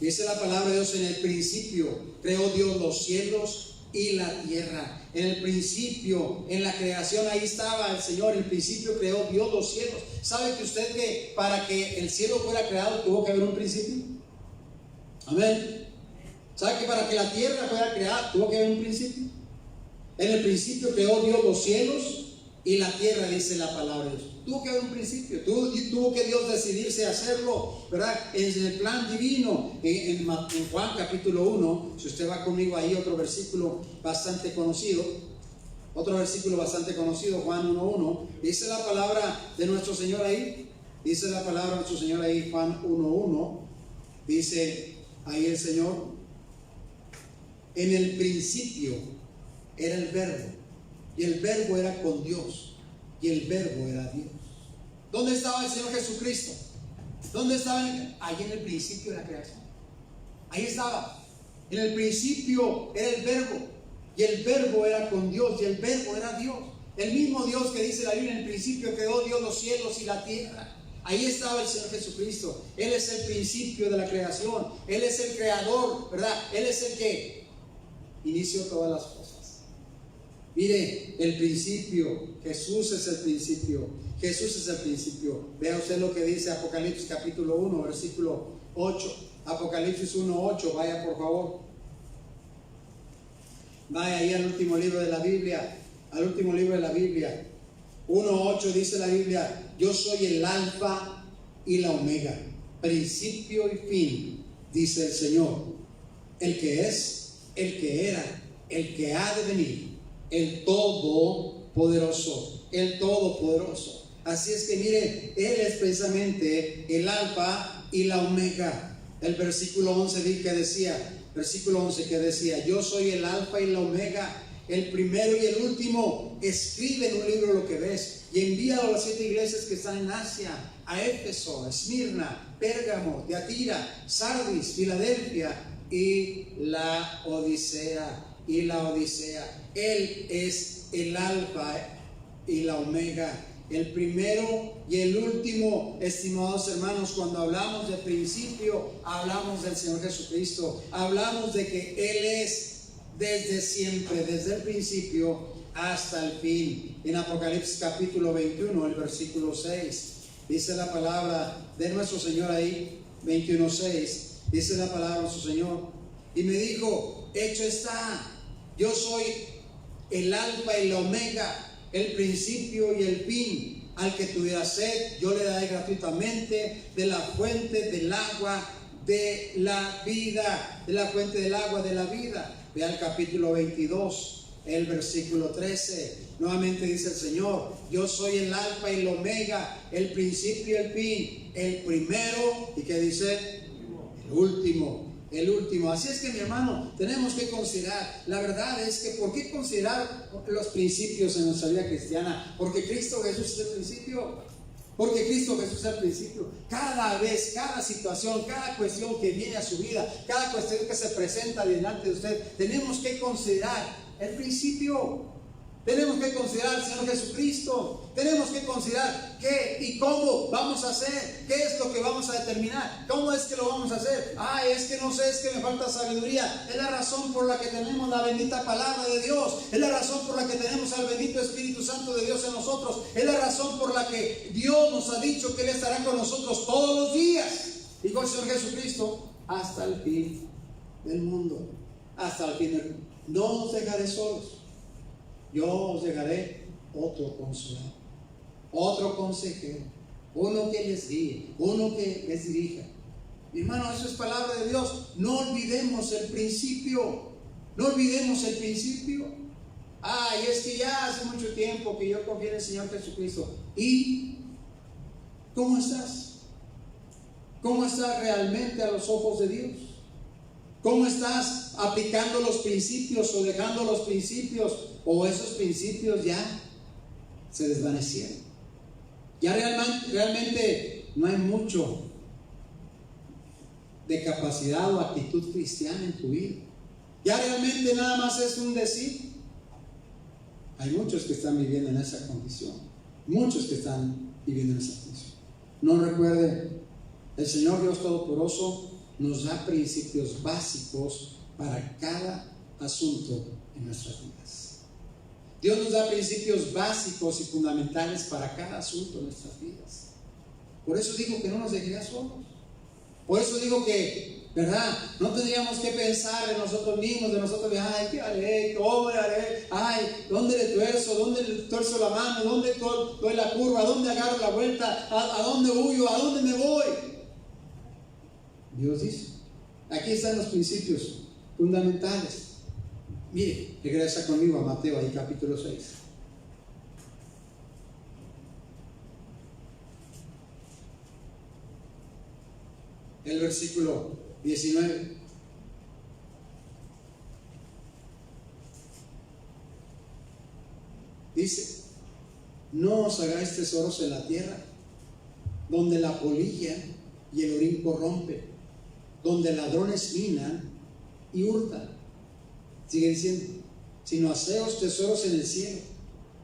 Dice la palabra de Dios: en el principio creó Dios los cielos y la tierra. En el principio, en la creación, ahí estaba el Señor. En el principio creó Dios los cielos. ¿Sabe que usted que para que el cielo fuera creado tuvo que haber un principio? Amén. ¿Sabe que para que la tierra fuera creada tuvo que haber un principio? En el principio creó Dios los cielos y la tierra, dice la palabra de Dios. Tuvo que haber un principio, tuvo que Dios decidirse a hacerlo, ¿verdad? En el plan divino. En Juan capítulo 1, si usted va conmigo ahí, otro versículo bastante conocido, Juan 1.1, dice la palabra de nuestro Señor ahí, Juan 1.1, dice ahí el Señor: en el principio era el verbo, y el verbo era con Dios, y el verbo era Dios. ¿Dónde estaba el Señor Jesucristo? ¿Dónde estaba? Ahí en el principio de la creación. Ahí estaba. En el principio era el verbo, y el verbo era con Dios, y el verbo era Dios. El mismo Dios que dice la Biblia: en el principio creó Dios los cielos y la tierra. Ahí estaba el Señor Jesucristo. Él es el principio de la creación. Él es el creador, ¿verdad? Él es el que inició todas las cosas. Mire, el principio, Jesús es el principio. Vea usted lo que dice Apocalipsis capítulo 1, versículo 8. Apocalipsis 1:8, vaya por favor. Vaya ahí al último libro de la Biblia. 1:8 dice la Biblia: yo soy el alfa y la omega, principio y fin, dice el Señor, el que es, el que era, el que ha de venir, el Todopoderoso. Así es que mire, Él es precisamente el alfa y la omega. El versículo 11 que decía: yo soy el alfa y la omega, el primero y el último. Escribe en un libro lo que ves y envíalo a las 7 iglesias que están en Asia: a Éfeso, Esmirna, Pérgamo, Tiatira, Sardis, Filadelfia y la Odisea. Él es el alfa y la omega, el primero y el último. Estimados hermanos, cuando hablamos de principio, hablamos del Señor Jesucristo. Hablamos de que Él es desde siempre, desde el principio hasta el fin. En Apocalipsis capítulo 21, el versículo 6, dice la palabra de nuestro Señor ahí, 21:6, dice la palabra de nuestro Señor: y me dijo, hecho está, yo soy el alfa y la omega, el principio y el fin. Al que tuviera sed, yo le daré gratuitamente de la fuente del agua de la vida. Vea el capítulo 22 el versículo 13. Nuevamente dice el Señor: yo soy el alfa y el omega, el principio y el fin, el primero, ¿y qué dice? El último. El último. Así es que, mi hermano, tenemos que considerar, la verdad es que ¿por qué considerar los principios en nuestra vida cristiana? Porque Cristo Jesús es el principio. Porque Cristo Jesús es el principio. Cada vez, cada situación, cada cuestión que viene a su vida, cada cuestión que se presenta delante de usted, tenemos que considerar el principio. Tenemos que considerar al Señor Jesucristo. Tenemos que considerar qué y cómo vamos a hacer. ¿Qué es lo que vamos a determinar? ¿Cómo es que lo vamos a hacer? Ay, es que no sé, es que me falta sabiduría. Es la razón por la que tenemos la bendita palabra de Dios. Es la razón por la que tenemos al bendito Espíritu Santo de Dios en nosotros. Es la razón por la que Dios nos ha dicho que Él estará con nosotros todos los días. Dijo el Señor Jesucristo, hasta el fin del mundo. Hasta el fin del mundo. No os dejaré solos. Yo os dejaré otro consolador, otro consejero, uno que les guíe, uno que les dirija. Mi hermano, eso es palabra de Dios. No olvidemos el principio. No olvidemos el principio. Ay, es que ya hace mucho tiempo que yo confié en el Señor Jesucristo. ¿Y cómo estás? ¿Cómo estás realmente a los ojos de Dios? ¿Cómo estás aplicando los principios o dejando los principios, o esos principios ya se desvanecieron? Ya realmente no hay mucho de capacidad o actitud cristiana en tu vida. Ya realmente nada más es un decir. Hay muchos que están viviendo en esa condición. Muchos que están viviendo en esa condición. No recuerden, el Señor Dios Todopoderoso nos da principios básicos para cada asunto en nuestras vidas. Dios nos da principios básicos y fundamentales para cada asunto en nuestras vidas. Por eso digo que no nos dejaría solos. Por eso digo que, ¿verdad? No tendríamos que pensar en nosotros mismos, de nosotros, ay, ¿qué haré? ¿Cómo le haré? Ay, ¿dónde le tuerzo? ¿Dónde le tuerzo la mano? ¿Dónde doy la curva? ¿Dónde agarro la vuelta? ¿A dónde huyo? ¿A dónde me voy? Dios dice, aquí están los principios fundamentales. Mire, regresa conmigo a Mateo, ahí capítulo 6. El versículo 19. Dice: no os hagáis tesoros en la tierra, donde la polilla y el orín corrompen, donde ladrones minan y hurtan. Sigue diciendo: sino haceos tesoros en el cielo,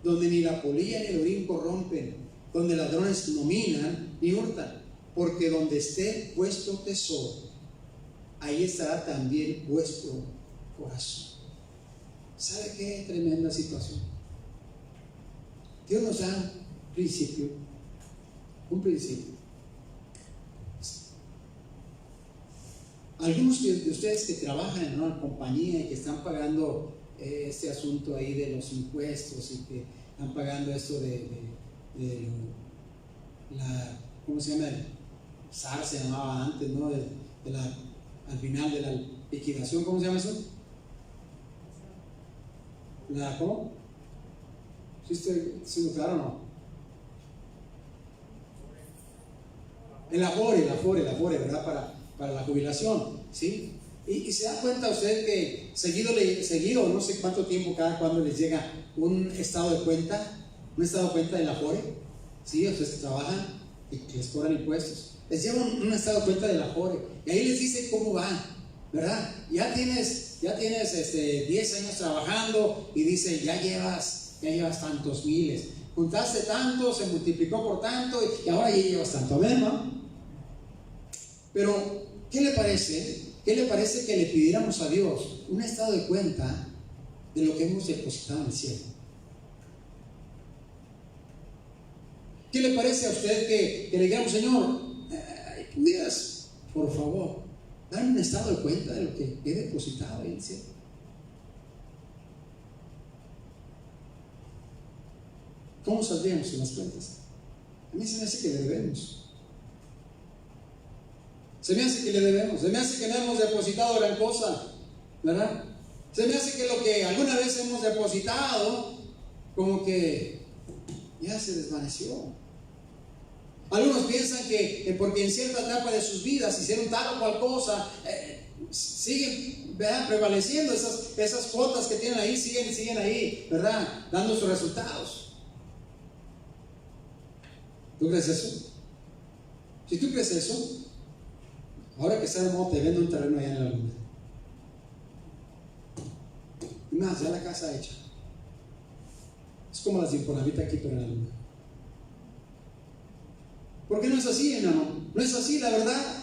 donde ni la polilla ni el orín corrompen, donde ladrones no minan ni hurtan, porque donde esté vuestro tesoro, ahí estará también vuestro corazón. ¿Sabe qué tremenda situación? Dios nos da un principio. Algunos de ustedes que trabajan en una compañía y que están pagando este asunto ahí de los impuestos y que están pagando esto de la, ¿cómo se llama? El SAR se llamaba antes, ¿no? Al final de la liquidación, ¿cómo se llama eso? ¿Cómo? ¿Sí estoy siendo claro o no? El Afore, ¿verdad? Para la jubilación, ¿sí? Y se da cuenta usted que seguido, no sé cuánto tiempo, cada cuando les llega un estado de cuenta del Afore, ¿sí? Ustedes que trabajan y que les cobran impuestos, les lleva un estado de cuenta del Afore y ahí les dice cómo van, ¿verdad? Ya tienes 10 años trabajando y dice, ya llevas tantos miles, juntaste tanto, se multiplicó por tanto y ahora ya llevas tanto, ¿no? Pero, ¿qué le parece? ¿Qué le parece que le pidiéramos a Dios un estado de cuenta de lo que hemos depositado en el cielo? ¿Qué le parece a usted que le digamos, Señor, pudieras, por favor, darme un estado de cuenta de lo que he depositado en el cielo? ¿Cómo saldríamos en las cuentas? A mí se me hace que le debemos. Se me hace que no hemos depositado gran cosa, ¿verdad? Se me hace que lo que alguna vez hemos depositado, como que ya se desvaneció. Algunos piensan que porque en cierta etapa de sus vidas hicieron tal o cual cosa, siguen, ¿verdad?, prevaleciendo esas cuotas que tienen ahí, siguen ahí, ¿verdad?, dando sus resultados. ¿Tú crees eso? Si tú crees eso, ahora que está de moda, te vendo un terreno allá en la luna. Y más, ya la casa hecha. Es como las de Infonavit aquí, pero en la luna. ¿Por qué no es así, hermano? No es así, la verdad.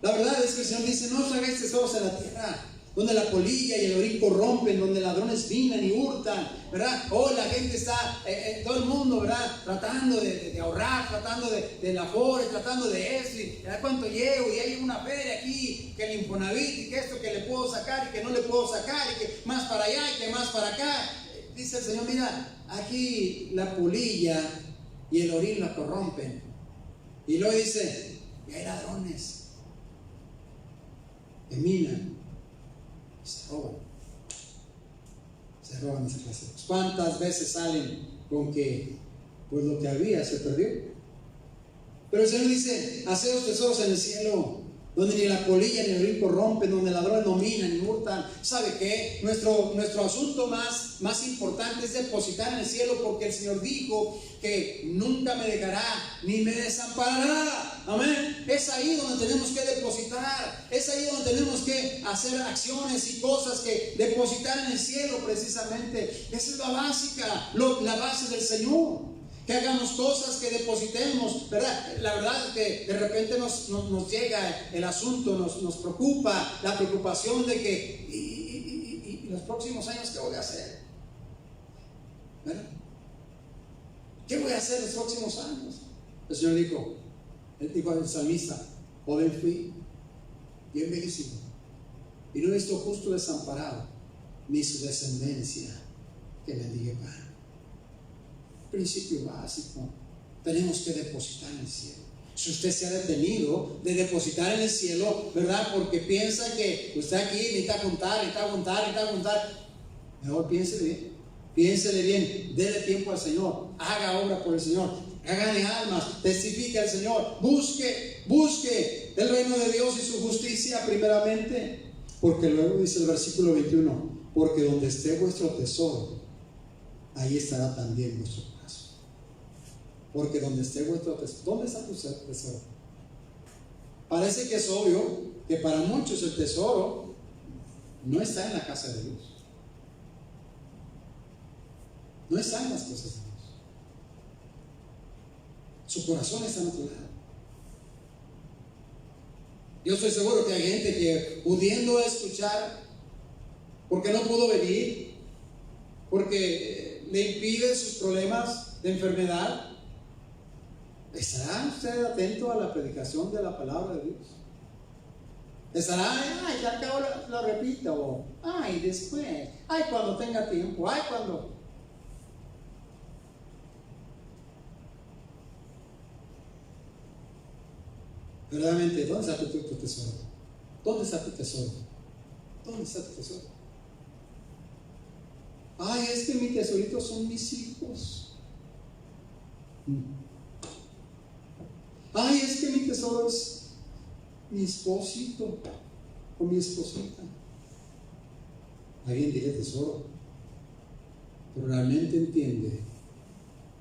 La verdad es que el Señor dice: no os hagáis tesoros en la tierra, donde la polilla y el orín corrompen, donde ladrones minan y hurtan, ¿verdad? La gente está, todo el mundo, ¿verdad?, tratando de ahorrar, tratando de la afore, tratando de esto, y ¿verdad?, cuánto llevo, y hay una feria aquí, que el Infonavit, y que esto que le puedo sacar, y que no le puedo sacar, y que más para allá, y que más para acá. Dice el Señor: mira, aquí la polilla y el orín la corrompen. Y luego dice: y hay ladrones que minan y se roban esa clase. ¿Cuántas veces salen con que pues lo que había se perdió? Pero el Señor dice: haceos tesoros en el cielo, donde ni la polilla ni el orín corrompen, donde ladrones no minan ni hurtan. ¿Sabe qué? Nuestro asunto más importante es depositar en el cielo, porque el Señor dijo que nunca me dejará ni me desamparará. Amén. Es ahí donde tenemos que depositar, es ahí donde tenemos que hacer acciones y cosas que depositar en el cielo, precisamente. Esa es la básica, la base del Señor. Que hagamos cosas, que depositemos, ¿verdad? La verdad es que de repente nos llega el asunto, nos preocupa, la preocupación de que y los próximos años, ¿qué voy a hacer? ¿Verdad? ¿Qué voy a hacer los próximos años? El Señor dijo al salmista: joven fui y envejecido, y no he visto justo desamparado, ni su descendencia que mendigue pan. Principio básico: tenemos que depositar en el cielo. Si usted se ha detenido de depositar en el cielo, ¿verdad?, porque piensa que usted aquí necesita juntar, mejor piénsele bien, déle tiempo al Señor, haga obra por el Señor, hágale almas, testifique al Señor, busque el reino de Dios y su justicia primeramente, porque luego dice el versículo 21: porque donde esté vuestro tesoro, ahí estará también vuestro corazón. Porque donde esté vuestro tesoro, ¿dónde está tu tesoro? Parece que es obvio que para muchos el tesoro no está en la casa de Dios, no está en las cosas de Dios. Su corazón está en otro lado. Yo estoy seguro que hay gente que, pudiendo escuchar, porque no pudo venir, porque le impiden sus problemas de enfermedad, ¿estará usted atento a la predicación de la palabra de Dios? ¿Estará, ay, al cabo lo repito, o ay, después, ay, cuando tenga tiempo, ay, cuando? Verdaderamente, ¿dónde está tu tesoro? ¿Dónde está tu tesoro? ¿Dónde está tu tesoro? Ay, es que mi tesorito son mis hijos. Ay, es que mi tesoro es mi esposito o mi esposita. Alguien dice tesoro, pero realmente entiende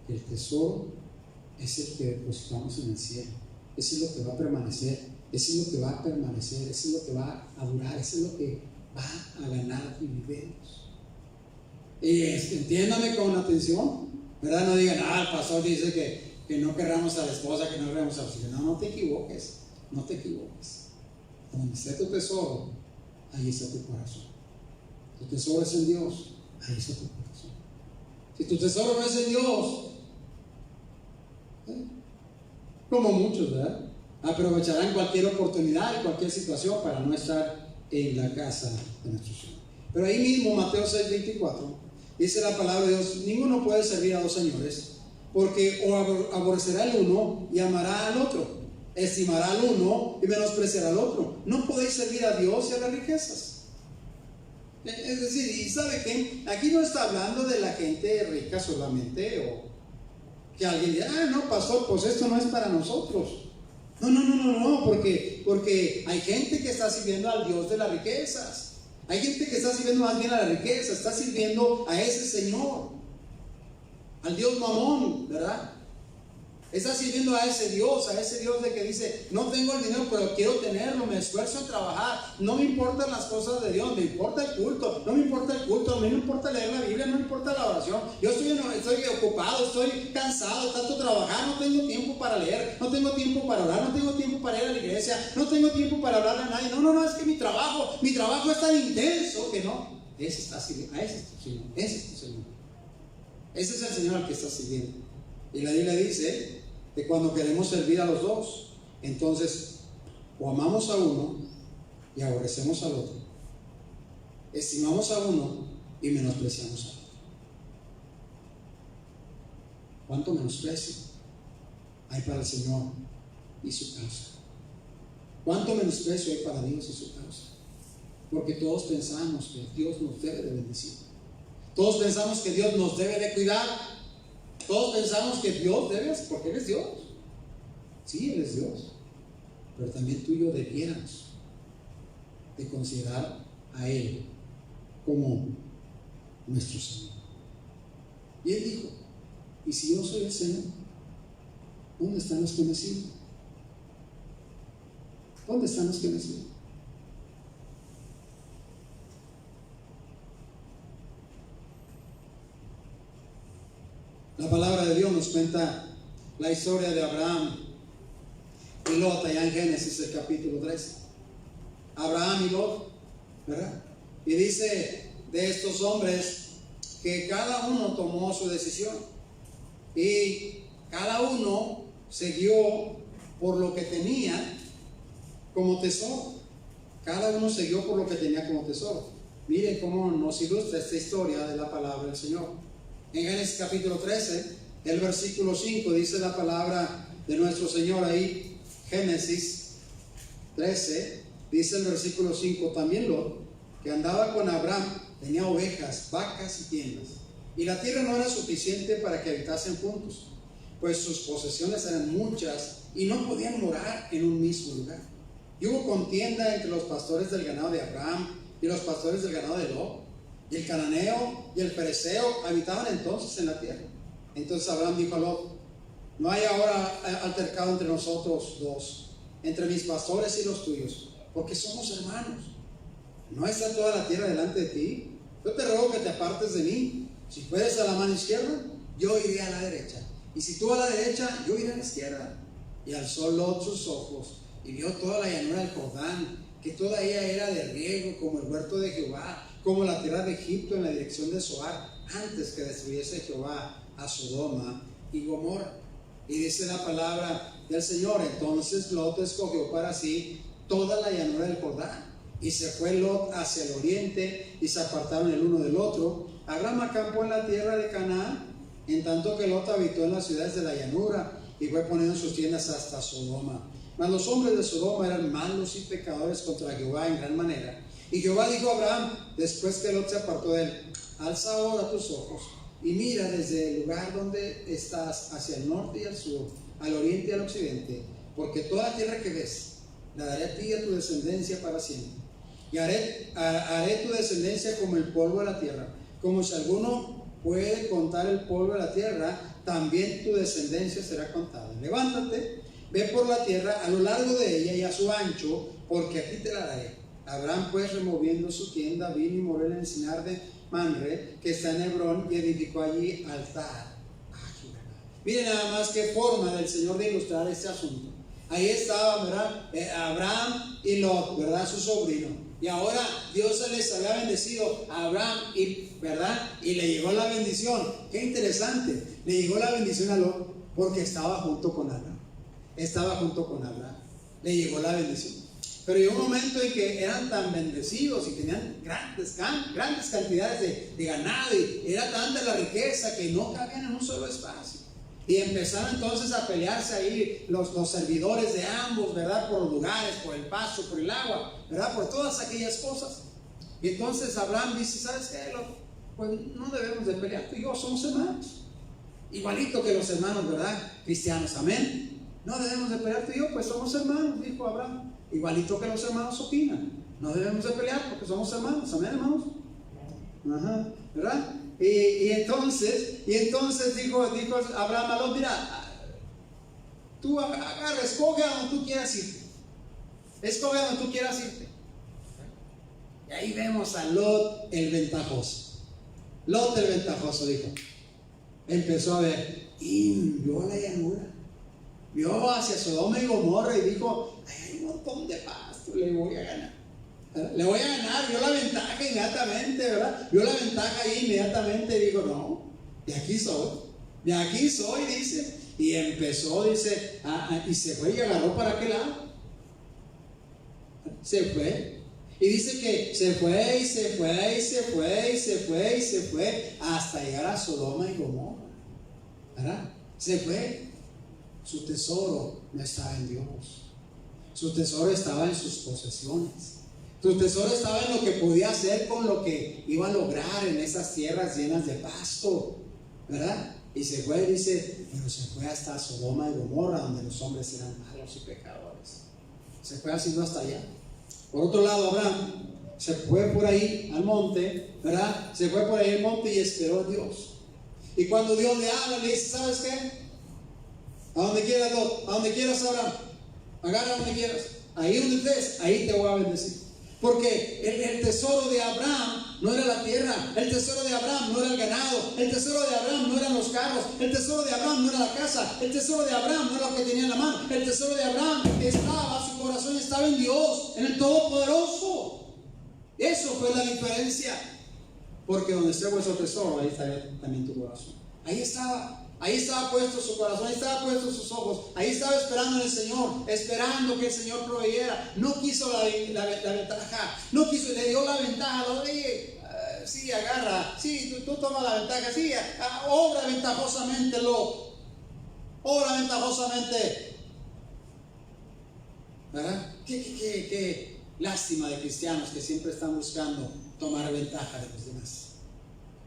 que el tesoro es el que depositamos en el cielo. Ese es lo que va a permanecer, ese es lo que va a permanecer, ese es lo que va a durar, ese es lo que va a ganar dividendos. Y entiéndame con atención, ¿verdad? No digan: el pastor dice que no querramos a la esposa, que no querramos a los hijos. No te equivoques, no te equivoques. Donde esté tu tesoro, ahí está tu corazón. Tu tesoro es en Dios, ahí está tu corazón. Si tu tesoro no es en Dios, como muchos, ¿verdad?, aprovecharán cualquier oportunidad y cualquier situación para no estar en la casa de nuestro Señor. Pero ahí mismo, Mateo 6:24, dice la palabra de Dios: ninguno puede servir a dos señores, porque o aborrecerá al uno y amará al otro, estimará al uno y menospreciará al otro. No podéis servir a Dios y a las riquezas. Es decir, ¿y sabe qué? Aquí no está hablando de la gente rica solamente, o que alguien diga, no, pastor, pues esto no es para nosotros. No, porque hay gente que está sirviendo al Dios de las riquezas. Hay gente que está sirviendo más bien a la riqueza, está sirviendo a ese Señor, al Dios Mamón, ¿verdad? Está sirviendo a ese Dios de que dice, no tengo el dinero, pero quiero tenerlo, me esfuerzo en trabajar, no me importan las cosas de Dios, me importa el culto, a mí no me importa leer la Biblia, no me importa la oración, yo estoy ocupado, estoy cansado, tanto trabajar, no tengo tiempo para leer, no tengo tiempo para orar, no tengo tiempo para ir a la iglesia, no tengo tiempo para hablarle a nadie, no, es que mi trabajo es tan intenso que no, ese está sirviendo, ese es tu Señor, ese es el Señor al que estás sirviendo. Y la Biblia dice que cuando queremos servir a los dos, entonces o amamos a uno y aborrecemos al otro, estimamos a uno y menospreciamos al otro. ¿Cuánto menosprecio hay para el Señor y su causa? ¿Cuánto menosprecio hay para Dios y su causa? Porque todos pensamos que Dios nos debe de bendecir, todos pensamos que Dios nos debe de cuidar, todos pensamos que Dios debe, porque Él es Dios. Sí, Él es Dios. Pero también tú y yo debiéramos de considerar a Él como nuestro Señor. Y Él dijo, ¿y si yo soy el Señor? ¿Dónde están los que me siguen? ¿Dónde están los que me siguen? La palabra de Dios nos cuenta la historia de Abraham y Lot allá en Génesis, el capítulo 13. Abraham y Lot, ¿verdad? Y dice de estos hombres que cada uno tomó su decisión y cada uno siguió por lo que tenía como tesoro. Cada uno siguió por lo que tenía como tesoro. Miren cómo nos ilustra esta historia de la palabra del Señor. En Génesis capítulo 13, el versículo 5, dice la palabra de nuestro Señor ahí, Génesis 13, dice el versículo 5, también Lot, que andaba con Abraham, tenía ovejas, vacas y tiendas, y la tierra no era suficiente para que habitasen juntos, pues sus posesiones eran muchas y no podían morar en un mismo lugar. Y hubo contienda entre los pastores del ganado de Abraham y los pastores del ganado de Lot. Y el cananeo y el fereceo habitaban entonces en la tierra. Entonces Abraham dijo a Lot, no hay ahora altercado entre nosotros dos, entre mis pastores y los tuyos, porque somos hermanos. ¿No está toda la tierra delante de ti? Yo te ruego que te apartes de mí. Si puedes a la mano izquierda, yo iré a la derecha. Y si tú a la derecha, yo iré a la izquierda. Y alzó Lot sus ojos y vio toda la llanura del Jordán, que toda ella era de riego, como el huerto de Jehová, como la tierra de Egipto en la dirección de Zoar, antes que destruyese Jehová a Sodoma y Gomorra. Y dice la palabra del Señor, entonces Lot escogió para sí toda la llanura del Jordán, y se fue Lot hacia el oriente, y se apartaron el uno del otro. Abraham acampó en la tierra de Canaán, en tanto que Lot habitó en las ciudades de la llanura, y fue poniendo sus tiendas hasta Sodoma. Mas los hombres de Sodoma eran malos y pecadores contra Jehová en gran manera. Y Jehová dijo a Abraham, después que Lot se apartó de él, alza ahora tus ojos y mira desde el lugar donde estás hacia el norte y al sur, al oriente y al occidente, porque toda la tierra que ves la daré a ti y a tu descendencia para siempre. Y haré tu descendencia como el polvo de la tierra. Como si alguno puede contar el polvo de la tierra, también tu descendencia será contada. Levántate, ve por la tierra a lo largo de ella y a su ancho, porque aquí te la daré. Abraham pues, removiendo su tienda, vino y moró en el encinar de Manre, que está en Hebrón, y edificó allí altar a Jehová. Miren nada más qué forma del Señor de ilustrar este asunto. Ahí estaba, ¿verdad? Abraham y Lot, ¿verdad? Su sobrino. Y ahora Dios les había bendecido a Abraham, ¿verdad? Y le llegó la bendición. Qué interesante. Le llegó la bendición a Lot porque estaba junto con Abraham. Estaba junto con Abraham. Le llegó la bendición. Pero llegó un momento en que eran tan bendecidos y tenían grandes cantidades de ganado, y era tanta la riqueza que no cabían en un solo espacio. Y empezaron entonces a pelearse ahí los servidores de ambos, ¿verdad? Por los lugares, por el pasto, por el agua, ¿verdad? Por todas aquellas cosas. Y entonces Abraham dice, ¿sabes qué? Pues no debemos de pelear, tú y yo somos hermanos. Igualito que los hermanos, ¿verdad? Cristianos, amén. No debemos de pelear tú y yo, pues somos hermanos, dijo Abraham. Igualito que los hermanos opinan. No debemos de pelear porque somos hermanos, amén, hermanos. Ajá, ¿verdad? Y entonces dijo Abraham a Lot, mira, tú agarra, escoge a donde tú quieras irte. Escoge a donde tú quieras irte. Y ahí vemos a Lot el ventajoso. Lot el ventajoso, dijo. Empezó a ver y vio la llanura. Vio hacia Sodoma y Gomorra y dijo, hay un montón de pasto, le voy a ganar. Le voy a ganar, vio la ventaja inmediatamente, ¿verdad? Vio la ventaja ahí inmediatamente y dijo, no, de aquí soy, dice. Y empezó, dice, y se fue y agarró para aquel lado. Se fue. Y dice que se fue y se fue y se fue y se fue y se fue hasta llegar a Sodoma y Gomorra, ¿verdad? Se fue. Su tesoro no estaba en Dios. Su tesoro estaba en sus posesiones. Su tesoro estaba en lo que podía hacer con lo que iba a lograr en esas tierras llenas de pasto, ¿verdad? Y se fue, dice, pero se fue hasta Sodoma y Gomorra, donde los hombres eran malos y pecadores. Se fue haciendo hasta allá. Por otro lado, Abraham se fue por ahí al monte, ¿verdad? Se fue por ahí al monte y esperó a Dios. Y cuando Dios le habla, le dice, ¿sabes qué? A donde quieras, Lot, a donde quieras, Abraham, agarra donde quieras. Ahí donde estés, ahí te voy a bendecir. Porque el tesoro de Abraham no era la tierra, el tesoro de Abraham no era el ganado, el tesoro de Abraham no eran los carros, el tesoro de Abraham no era la casa, el tesoro de Abraham no era lo que tenía en la mano, el tesoro de Abraham su corazón estaba en Dios, en el Todopoderoso. Eso fue la diferencia. Porque donde esté vuestro tesoro, ahí está también tu corazón. Ahí estaba puesto su corazón, ahí estaba puesto sus ojos, ahí estaba esperando en el Señor, esperando que el Señor proveyera. No quiso la ventaja, no quiso, le dio la ventaja. Sí, agarra, sí, tú toma la ventaja, sí, obra ventajosamente, obra ventajosamente, ¿verdad? Qué lástima de cristianos que siempre están buscando tomar ventaja de los demás,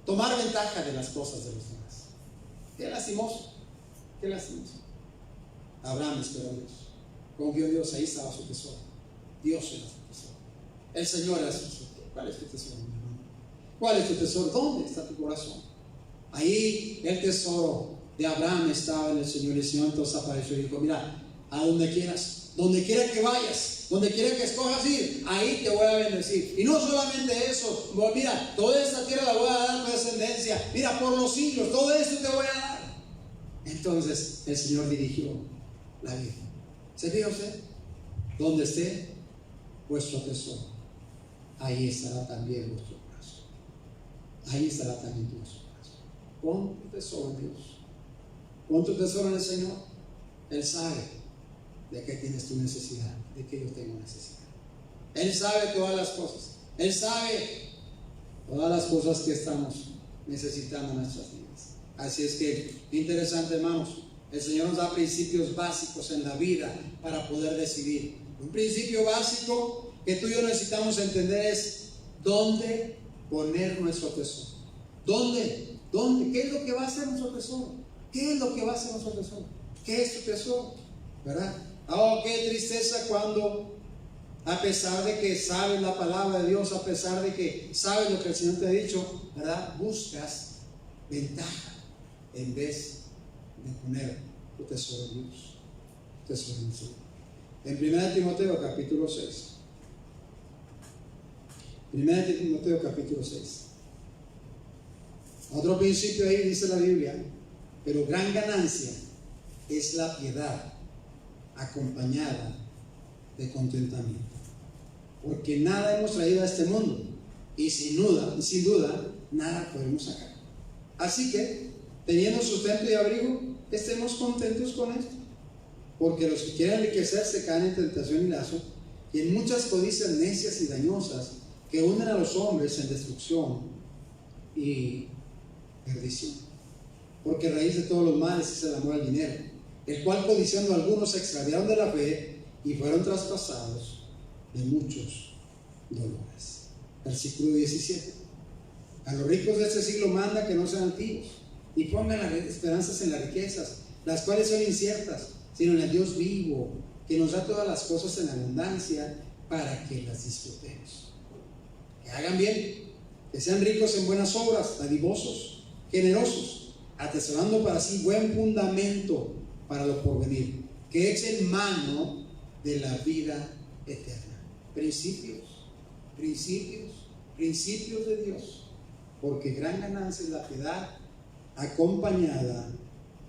tomar ventaja de las cosas de los demás. Qué lastimoso, qué lastimoso. Abraham esperó a Dios, confió en Dios, ahí estaba su tesoro. Dios era su tesoro, el Señor era su tesoro. ¿Cuál es tu tesoro, mi hermano? ¿Cuál es tu tesoro? ¿Dónde está tu corazón? Ahí el tesoro de Abraham estaba en el Señor. Y el Señor entonces apareció y dijo, mira, a donde quieras, donde quiera que vayas, donde quiera que escojas ir, ahí te voy a bendecir. Y no solamente eso, mira, toda esta tierra la voy a dar a tu descendencia. Mira, por los siglos, todo esto te voy a dar. Entonces el Señor dirigió la vida. ¿Se fija usted? Donde esté vuestro tesoro, ahí estará también vuestro corazón. Ahí estará también vuestro corazón. Pon tu tesoro en Dios. Pon tu tesoro en el Señor. Él sabe de qué tienes tu necesidad, de qué yo tengo necesidad. Él sabe todas las cosas. Él sabe todas las cosas que estamos necesitando en nuestras vidas. Así es que, interesante, hermanos, el Señor nos da principios básicos en la vida para poder decidir. Un principio básico que tú y yo necesitamos entender es dónde poner nuestro tesoro. ¿Dónde? ¿Qué es lo que va a ser nuestro tesoro? ¿Qué es lo que va a ser nuestro tesoro? ¿Qué es tu tesoro? ¿Verdad? Oh, qué tristeza cuando, a pesar de que sabes la palabra de Dios, a pesar de que sabes lo que el Señor te ha dicho, ¿verdad? Buscas ventaja en vez de poner tu tesoro en Dios, tesoro en el Señor. En 1 Timoteo capítulo 6. 1 Timoteo capítulo 6. Otro principio ahí dice la Biblia, pero gran ganancia es la piedad acompañada de contentamiento, porque nada hemos traído a este mundo y sin duda nada podemos sacar. Así que, teniendo sustento y abrigo, estemos contentos con esto, porque los que quieren enriquecerse caen en tentación y lazo, y en muchas codicias necias y dañosas que hunden a los hombres en destrucción y perdición. Porque raíz de todos los males es el amor al dinero, el cual codiciando algunos se extraviaron de la fe y fueron traspasados de muchos dolores. Versículo 17. A los ricos de este siglo manda que no sean altivos y pongan las esperanzas en las riquezas, las cuales son inciertas, sino en el Dios vivo, que nos da todas las cosas en abundancia para que las disfrutemos. Que hagan bien, que sean ricos en buenas obras, dadivosos, generosos, atesorando para sí buen fundamento para lo porvenir, que echen mano de la vida eterna. Principios de Dios, porque gran ganancia es la piedad acompañada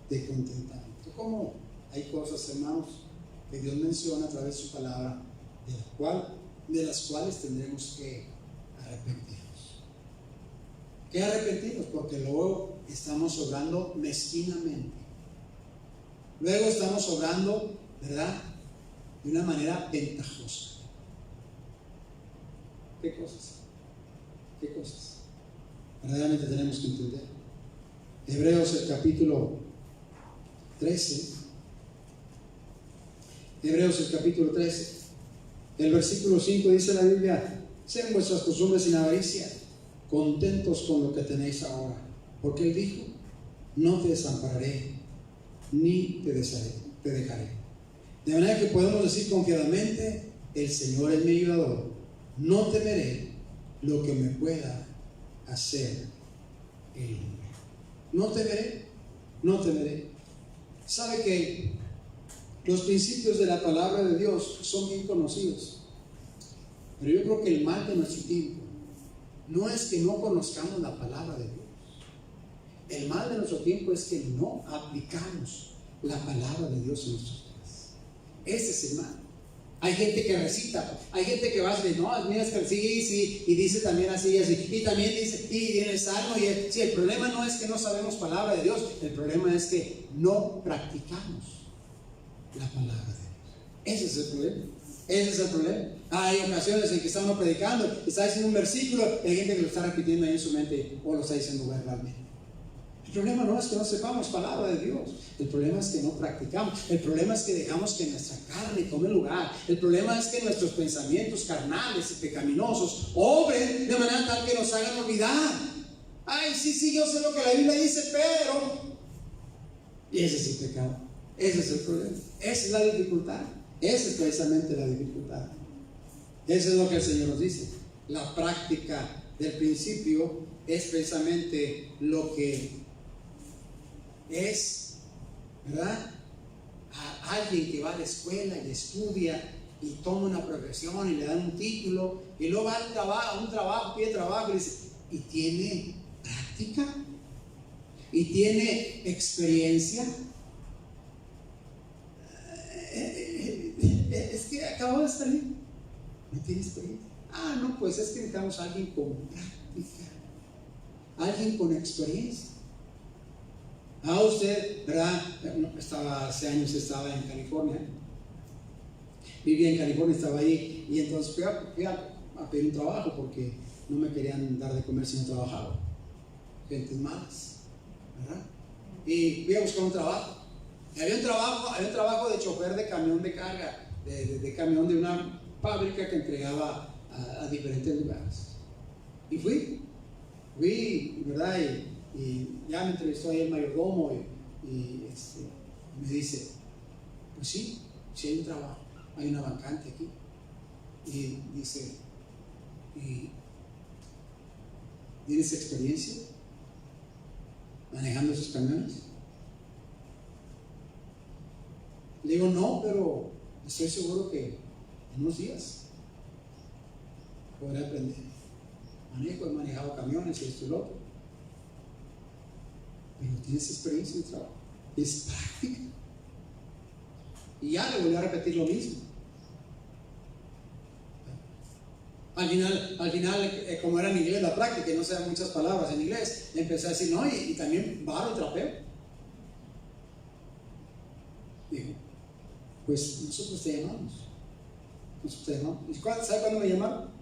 de contentamiento. Como hay cosas, hermanos, que Dios menciona a través de su palabra, de las cuales tendremos que arrepentirnos. ¿Qué arrepentirnos? Porque luego estamos obrando mezquinamente. Luego estamos obrando, ¿verdad?, de una manera ventajosa. ¿Qué cosas? Verdaderamente tenemos que entender. Hebreos el capítulo 13. Hebreos el capítulo 13. El versículo 5 dice la Biblia: sean vuestras costumbres sin avaricia, contentos con lo que tenéis ahora. Porque Él dijo: no te desampararé, ni te dejaré. De manera que podemos decir confiadamente: el Señor es mi ayudador, no temeré lo que me pueda hacer el hombre. No temeré. Sabe que los principios de la palabra de Dios son bien conocidos, pero yo creo que el mal de nuestro tiempo no es que no conozcamos la palabra de Dios. El mal de nuestro tiempo es que no aplicamos la palabra de Dios en nuestros días. Ese es el mal. Hay gente que recita, hay gente que va a decir: no, mira, es que sí, y dice también así, y también dice, y en el Salmo, sí, el problema no es que no sabemos palabra de Dios, el problema es que no practicamos la palabra de Dios. Ese es el problema. Hay ocasiones en que está uno predicando, está diciendo un versículo, y hay gente que lo está repitiendo ahí en su mente, o lo está diciendo verbalmente. El problema no es que no sepamos palabra de Dios, el problema es que no practicamos, el problema es que dejamos que nuestra carne tome lugar, el problema es que nuestros pensamientos carnales y pecaminosos obren de manera tal que nos hagan olvidar. Ay, sí, yo sé lo que la Biblia dice, pero... Y ese es el pecado, ese es el problema, esa es la dificultad, esa es precisamente la dificultad. Eso es lo que el Señor nos dice. La práctica del principio es precisamente lo que es, ¿verdad? A alguien que va a la escuela y estudia y toma una profesión y le dan un título y luego va a un trabajo, pide trabajo y dice: ¿y tiene práctica? ¿Y tiene experiencia? Es que acabo de salir, no tiene experiencia. No, pues es que necesitamos a alguien con práctica, alguien con experiencia. Usted, ¿verdad? Hace años estaba en California, vivía en California, estaba ahí, y entonces fui a pedir un trabajo porque no me querían dar de comer si no trabajaba. Gentes malas, ¿verdad? Y fui a buscar un trabajo. Y había un trabajo de chofer de camión de carga, de camión de una fábrica que entregaba a diferentes lugares. Y fui, ¿verdad? Y ya me entrevistó ahí el mayordomo y me dice: pues sí hay un trabajo, hay una vacante aquí. Y dice: ¿y tienes experiencia manejando esos camiones? Le digo: no, pero estoy seguro que en unos días podré aprender. He manejado camiones y esto y lo otro. Pero tienes experiencia en el trabajo, es práctica. Y ya le volví a repetir lo mismo. Al final, como era en inglés la práctica y no sé muchas palabras en inglés, empecé a decir: no, y también barro y trapeo. Dijo: pues nosotros te llamamos. ¿Y sabe cuándo me llamaron?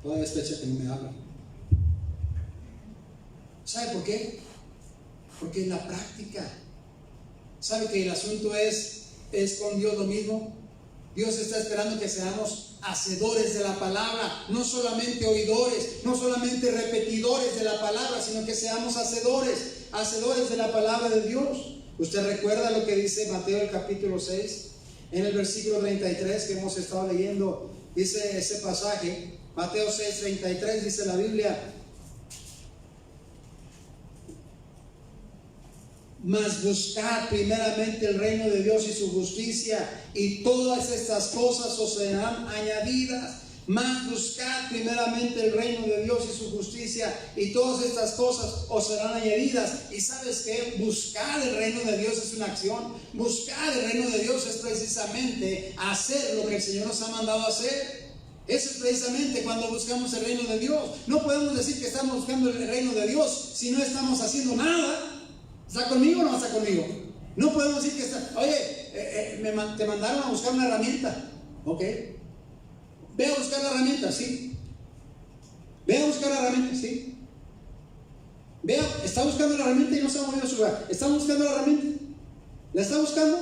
Todavía es fecha que no me hablan. ¿Sabe por qué? Porque en la práctica, ¿sabe que el asunto es con Dios lo mismo? Dios está esperando que seamos hacedores de la palabra, no solamente oidores, no solamente repetidores de la palabra, sino que seamos hacedores de la palabra de Dios. ¿Usted recuerda lo que dice Mateo el capítulo 6? En el versículo 33 que hemos estado leyendo, dice ese pasaje, Mateo 6, 33, dice la Biblia: mas buscad primeramente el reino de Dios y su justicia, y todas estas cosas os serán añadidas. Mas buscad primeramente el reino de Dios y su justicia, y todas estas cosas os serán añadidas. Y sabes que buscar el reino de Dios es una acción. Buscar el reino de Dios es precisamente hacer lo que el Señor nos ha mandado a hacer. Eso es precisamente cuando buscamos el reino de Dios. No podemos decir que estamos buscando el reino de Dios si no estamos haciendo nada. ¿Está conmigo o no está conmigo? No podemos decir que está, oye, te mandaron a buscar una herramienta. Ok. Ve a buscar la herramienta, sí. Ve a buscar la herramienta, sí. Está buscando la herramienta y no se ha movido a su lugar. ¿Está buscando la herramienta? ¿La está buscando?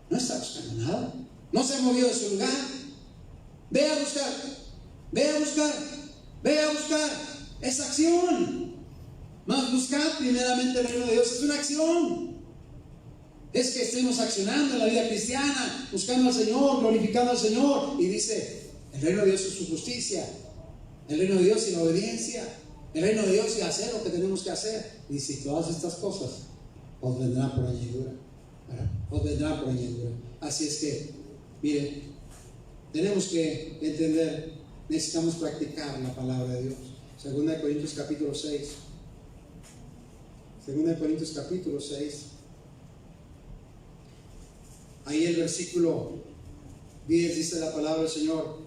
No está buscando nada. No se ha movido de su lugar. Ve a buscar. Ve a buscar. Ve a buscar. Es acción. Mas buscar primeramente el reino de Dios es una acción. Es que estemos accionando en la vida cristiana, buscando al Señor, glorificando al Señor. Y dice, el reino de Dios es su justicia, el reino de Dios y la obediencia, el reino de Dios y hacer lo que tenemos que hacer. Y si todas estas cosas os vendrán por añadidura, ¿verdad? Os vendrán por añadidura. Así es que, miren, tenemos que entender, necesitamos practicar la palabra de Dios. 2 Corintios capítulo 6. 2 Corintios capítulo 6. Ahí el versículo 10 dice la palabra del Señor: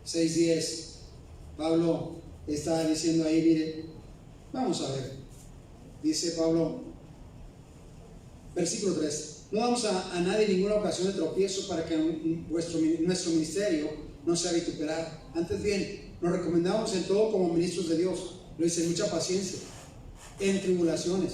(6:10). Pablo está diciendo ahí, mire, vamos a ver. Dice Pablo, versículo 3: no damos a nadie en ninguna ocasión de tropiezo para que nuestro ministerio no sea vituperado. Antes bien, nos recomendamos en todo como ministros de Dios. Lo dice: mucha paciencia, en tribulaciones,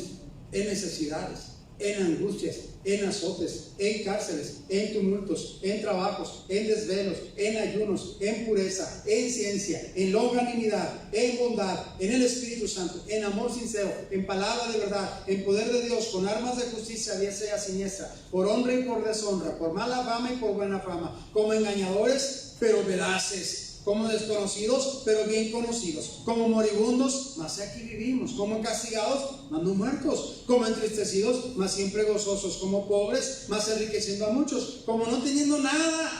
en necesidades, en angustias, en azotes, en cárceles, en tumultos, en trabajos, en desvelos, en ayunos, en pureza, en ciencia, en longanimidad, en bondad, en el Espíritu Santo, en amor sincero, en palabra de verdad, en poder de Dios, con armas de justicia diestra y siniestra, por honra y por deshonra, por mala fama y por buena fama, como engañadores pero veraces, como desconocidos pero bien conocidos, como moribundos mas aquí vivimos, como castigados mas no muertos, como entristecidos mas siempre gozosos, como pobres mas enriqueciendo a muchos, como no teniendo nada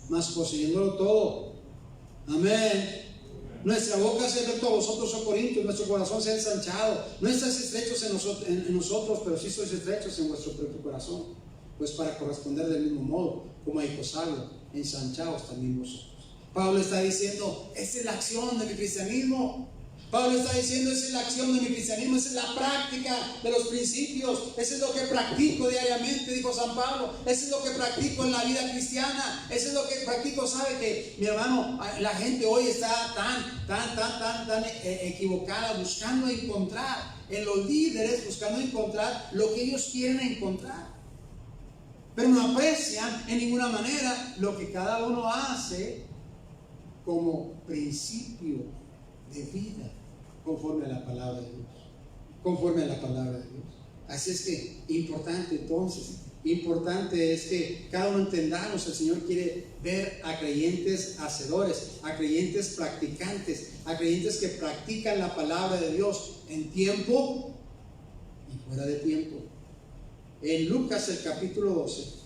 mas poseyéndolo todo. Amén. Nuestra boca se ha abierto a vosotros, oh Corintios, nuestro corazón se ha ensanchado. No estáis estrechos en nosotros, pero sí sois estrechos en vuestro propio corazón, pues para corresponder del mismo modo, como a hijos sabios, ensanchaos también vosotros. Pablo está diciendo, esa es la acción de mi cristianismo. Pablo está diciendo, esa es la acción de mi cristianismo, esa es la práctica de los principios, eso es lo que practico diariamente, dijo San Pablo, eso es lo que practico en la vida cristiana, eso es lo que practico. Sabe que, mi hermano, la gente hoy está tan equivocada, buscando encontrar en los líderes, buscando encontrar lo que ellos quieren encontrar, pero no aprecian en ninguna manera lo que cada uno hace como principio de vida, conforme a la palabra de Dios, conforme a la palabra de Dios. Así es que importante es que cada uno entendamos, el Señor quiere ver a creyentes hacedores, a creyentes practicantes, a creyentes que practican la palabra de Dios en tiempo y fuera de tiempo. En Lucas el capítulo 12,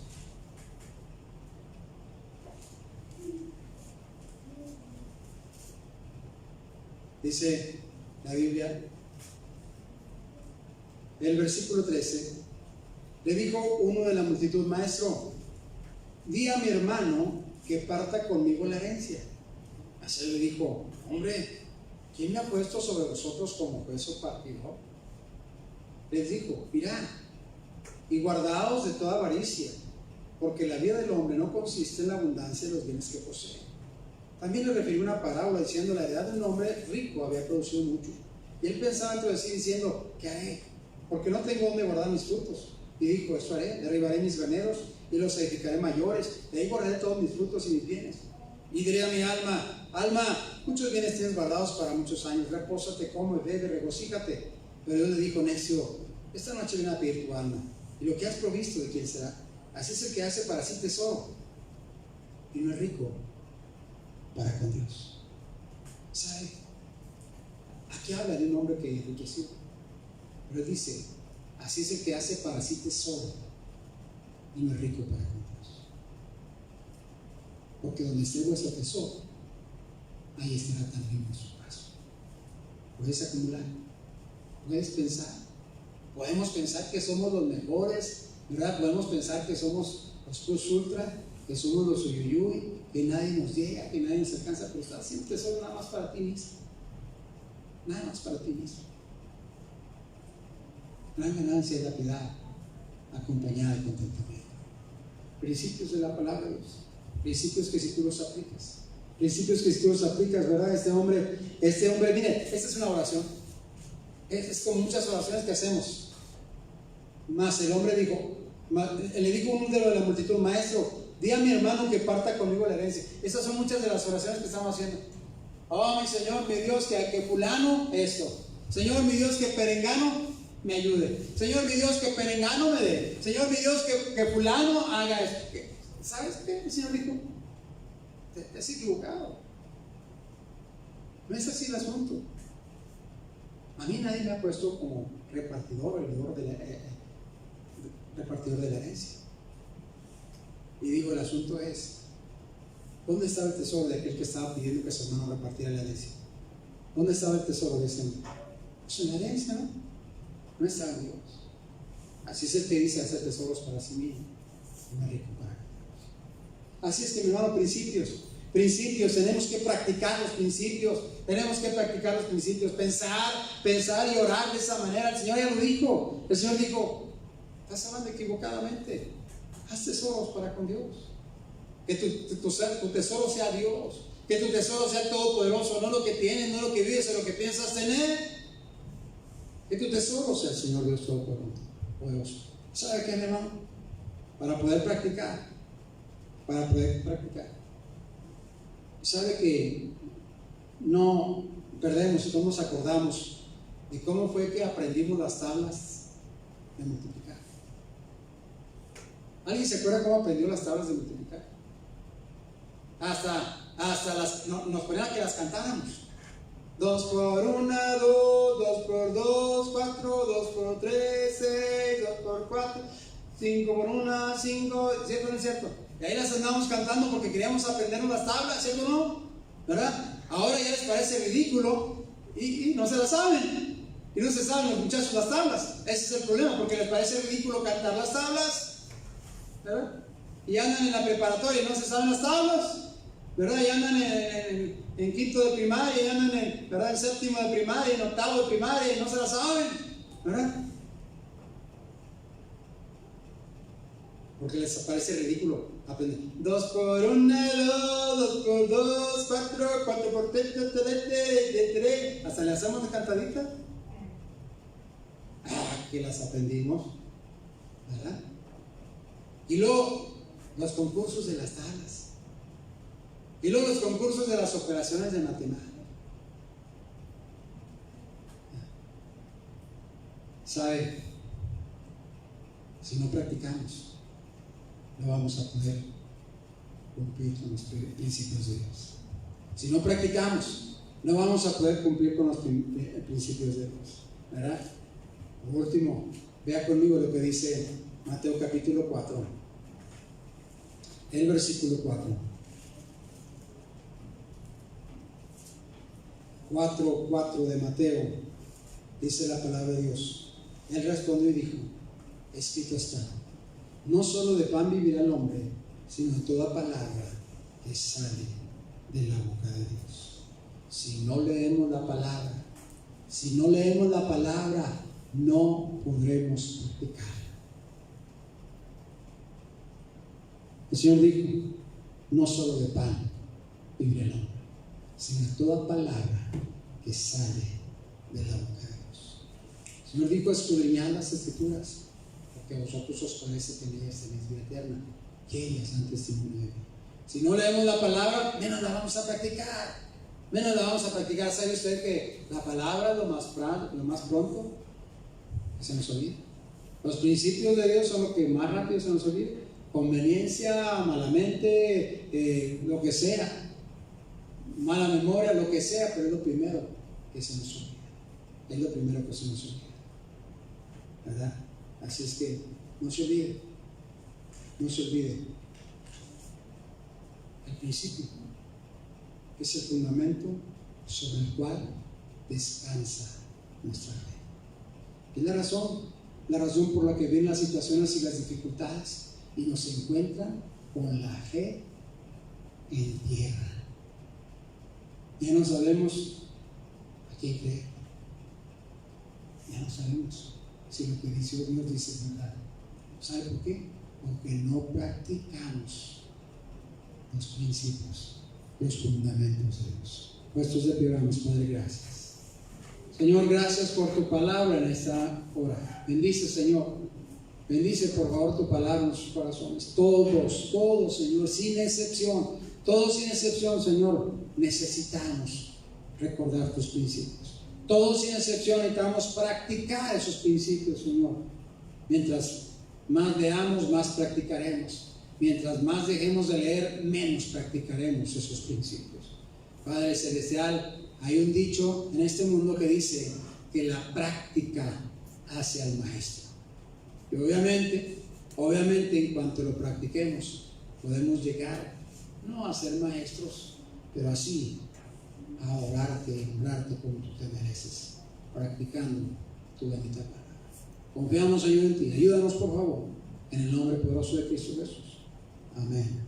dice la Biblia, el versículo 13, le dijo uno de la multitud: maestro, di a mi hermano que parta conmigo la herencia. Así le dijo: hombre, ¿quién me ha puesto sobre vosotros como juez o partidor? Les dijo: mirad y guardaos de toda avaricia, porque la vida del hombre no consiste en la abundancia de los bienes que posee. También le refirió una parábola diciendo: la heredad de un hombre rico había producido mucho, y él pensaba dentro de sí diciendo: ¿qué haré? porque no tengo donde guardar mis frutos. Y dijo, eso haré, derribaré mis graneros y los edificaré mayores, de ahí guardaré todos mis frutos y mis bienes. Y diré a mi alma, alma, muchos bienes tienes guardados para muchos años, repósate, come, bebe, regocíjate. Pero Dios le dijo, necio, esta noche viene a pedir tu alma, y lo que has provisto, ¿de quién será? Así es el que hace para sí tesoro y no es rico para con Dios. ¿Sabe? Aquí habla de un hombre que enriqueció, pero él dice, así es el que hace para sí tesoro y no es rico para con Dios. Porque donde esté vuestro tesoro, ahí estará también vuestro paso. Puedes acumular, puedes pensar, podemos pensar que somos los mejores, ¿verdad? Podemos pensar que somos los plus ultra, que somos los uyuyuy, que nadie nos llega, que nadie nos alcanza, pero está haciendo tesoro nada más para ti mismo. Nada más para ti mismo. Gran ganancia es la piedad acompañada de contentamiento. Principios de la palabra de Dios, principios que si tú los aplicas, ¿verdad? Este hombre, mire, esta es una oración, es como muchas oraciones que hacemos. Más el hombre dijo, le dijo uno de la multitud, maestro, di a mi hermano que parta conmigo la herencia. Esas son muchas de las oraciones que estamos haciendo. Oh, mi Señor, mi Dios, que fulano esto. Señor, mi Dios, que perengano me ayude. Señor, mi Dios, que perengano me dé. Señor, mi Dios, que fulano haga esto. ¿Sabes qué? El Señor dijo, te has equivocado. No es así el asunto. A mí nadie me ha puesto como repartidor de la herencia. Y digo, el asunto es, ¿dónde estaba el tesoro de aquel que estaba pidiendo que su hermano repartiera la herencia? ¿Dónde estaba el tesoro de ese hombre? Pues en la herencia, ¿no? No estaba en Dios. Así es el que dice hacer tesoros para sí mismo y no rico para Dios. Así es que, mi hermano, principios, tenemos que practicar los principios, pensar y orar de esa manera. El Señor ya lo dijo. El Señor dijo, estás hablando equivocadamente, haz tesoros para con Dios. Que tu tesoro sea Dios, que tu tesoro sea todopoderoso, no lo que tienes, no lo que vives o lo que piensas tener. Que tu tesoro sea el Señor Dios todopoderoso. ¿Sabe qué, mi hermano? Para poder practicar. ¿Sabe que no perdemos, no nos acordamos de cómo fue que aprendimos las tablas de multiplicar? ¿Alguien se acuerda cómo aprendió las tablas de multiplicar? Nos ponían a que las cantáramos. 2 por 1, 2, 2 por 2, 4, 2 por 3, 6, 2 por 4, 5 por 1, 5, ¿cierto o no es cierto? Y ahí las andábamos cantando porque queríamos aprendernos las tablas, ¿cierto o no? ¿Verdad? Ahora ya les parece ridículo y no se las saben. Y no se saben los muchachos las tablas. Ese es el problema, porque les parece ridículo cantar las tablas, ¿verdad? Y andan en la preparatoria y no se saben las tablas, ¿verdad? Y andan en quinto de primaria, y andan en séptimo de primaria, en octavo de primaria y no se las saben, ¿verdad? Porque les parece ridículo aprender 2 por 1, 2 por 2, 4, 4 por 3, 3, hasta le hacemos de cantadita. Que las aprendimos, ¿verdad? Y luego los concursos de las tablas, y luego los concursos de las operaciones de matemáticas. ¿Sabe? Si no practicamos, no vamos a poder cumplir con los principios de Dios. Si no practicamos, no vamos a poder cumplir con los principios de Dios, ¿verdad? Por último, vea conmigo lo que dice Mateo capítulo 4, el versículo 4 de Mateo, dice la palabra de Dios. Él respondió y dijo, escrito está, no solo de pan vivirá el hombre, sino de toda palabra que sale de la boca de Dios. Si no leemos la palabra, no podremos practicar. El Señor dijo, no solo de pan vivirá el hombre, sino de toda palabra que sale de la boca de Dios. El Señor dijo: escudriñad las Escrituras, porque a vosotros os parece que en ellas tenéis vida eterna, y ellas dan testimonio de mí. Si no leemos la palabra, menos la vamos a practicar. Menos la vamos a practicar. ¿Sabe usted que la palabra es lo más pronto que se nos olvida? Los principios de Dios son lo que más rápido se nos olvida. Conveniencia, malamente, lo que sea, mala memoria, lo que sea, pero es lo primero que se nos olvida. Es lo primero que se nos olvida, ¿verdad? Así es que no se olvide, no se olvide el principio, que es el fundamento sobre el cual descansa nuestra fe. Es la razón por la que ven las situaciones y las dificultades y nos encuentran con la fe en tierra. Ya no sabemos a quién creer. Ya no sabemos si lo que dice Dios dice es verdad. ¿Sabe por qué? Porque no practicamos los principios, los fundamentos de Dios. Puestos de pie, oramos. Padre, gracias. Señor, gracias por tu palabra en esta hora. Bendice, Señor. Bendice, por favor, tu palabra en nuestros corazones. Todos, Señor, sin excepción. Todos sin excepción, Señor, necesitamos recordar tus principios. Todos sin excepción necesitamos practicar esos principios, Señor. Mientras más leamos, más practicaremos. Mientras más dejemos de leer, menos practicaremos esos principios. Padre Celestial, hay un dicho en este mundo que dice que la práctica hace al maestro. Y obviamente, en cuanto lo practiquemos, podemos llegar, no a ser maestros, pero así a orarte como tú te mereces, practicando tu bendita palabra. Confiamos, Señor, en ti. Ayúdanos, por favor, en el nombre poderoso de Cristo Jesús. Amén.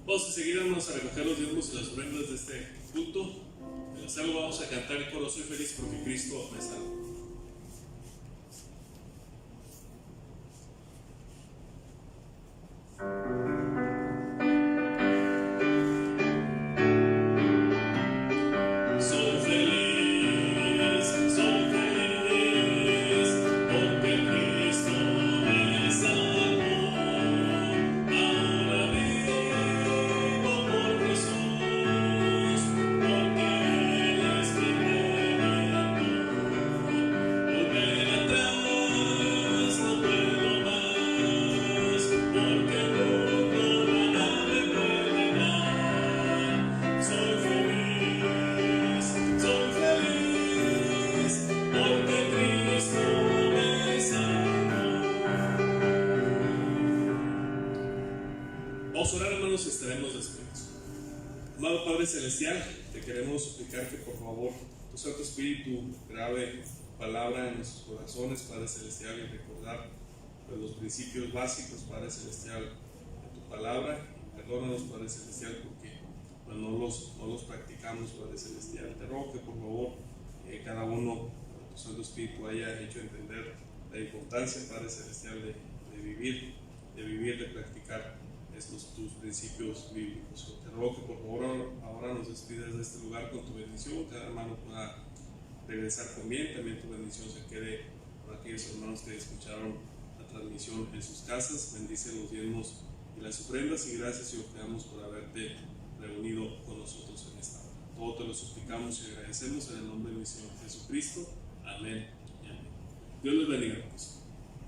Vamos a seguirnos a recoger los diezmos y las ofrendas de este culto. En hacerlo vamos a cantar el coro: soy feliz porque Cristo me salva. Vamos a orar, hermanos, y estaremos despedidos. Amado Padre Celestial, te queremos suplicar que por favor tu Santo Espíritu grabe palabra en nuestros corazones, Padre Celestial, y recordar pues, los principios básicos, Padre Celestial, de tu palabra. Perdónanos, Padre Celestial, porque pues, no los practicamos, Padre Celestial. Te ruego que por favor cada uno, tu Santo Espíritu, haya hecho entender la importancia, Padre Celestial, de vivir, de practicar tus principios bíblicos. Te ruego que por favor ahora nos despidas de este lugar con tu bendición. Cada hermano pueda regresar con bien. También tu bendición se quede con aquellos hermanos que escucharon la transmisión en sus casas. Bendice los diezmos y las ofrendas, y gracias, Señor, te damos por haberte reunido con nosotros en esta hora. Todo te lo suplicamos y agradecemos en el nombre de mi Señor Jesucristo. Amén y amén. Dios les bendiga, hermanos.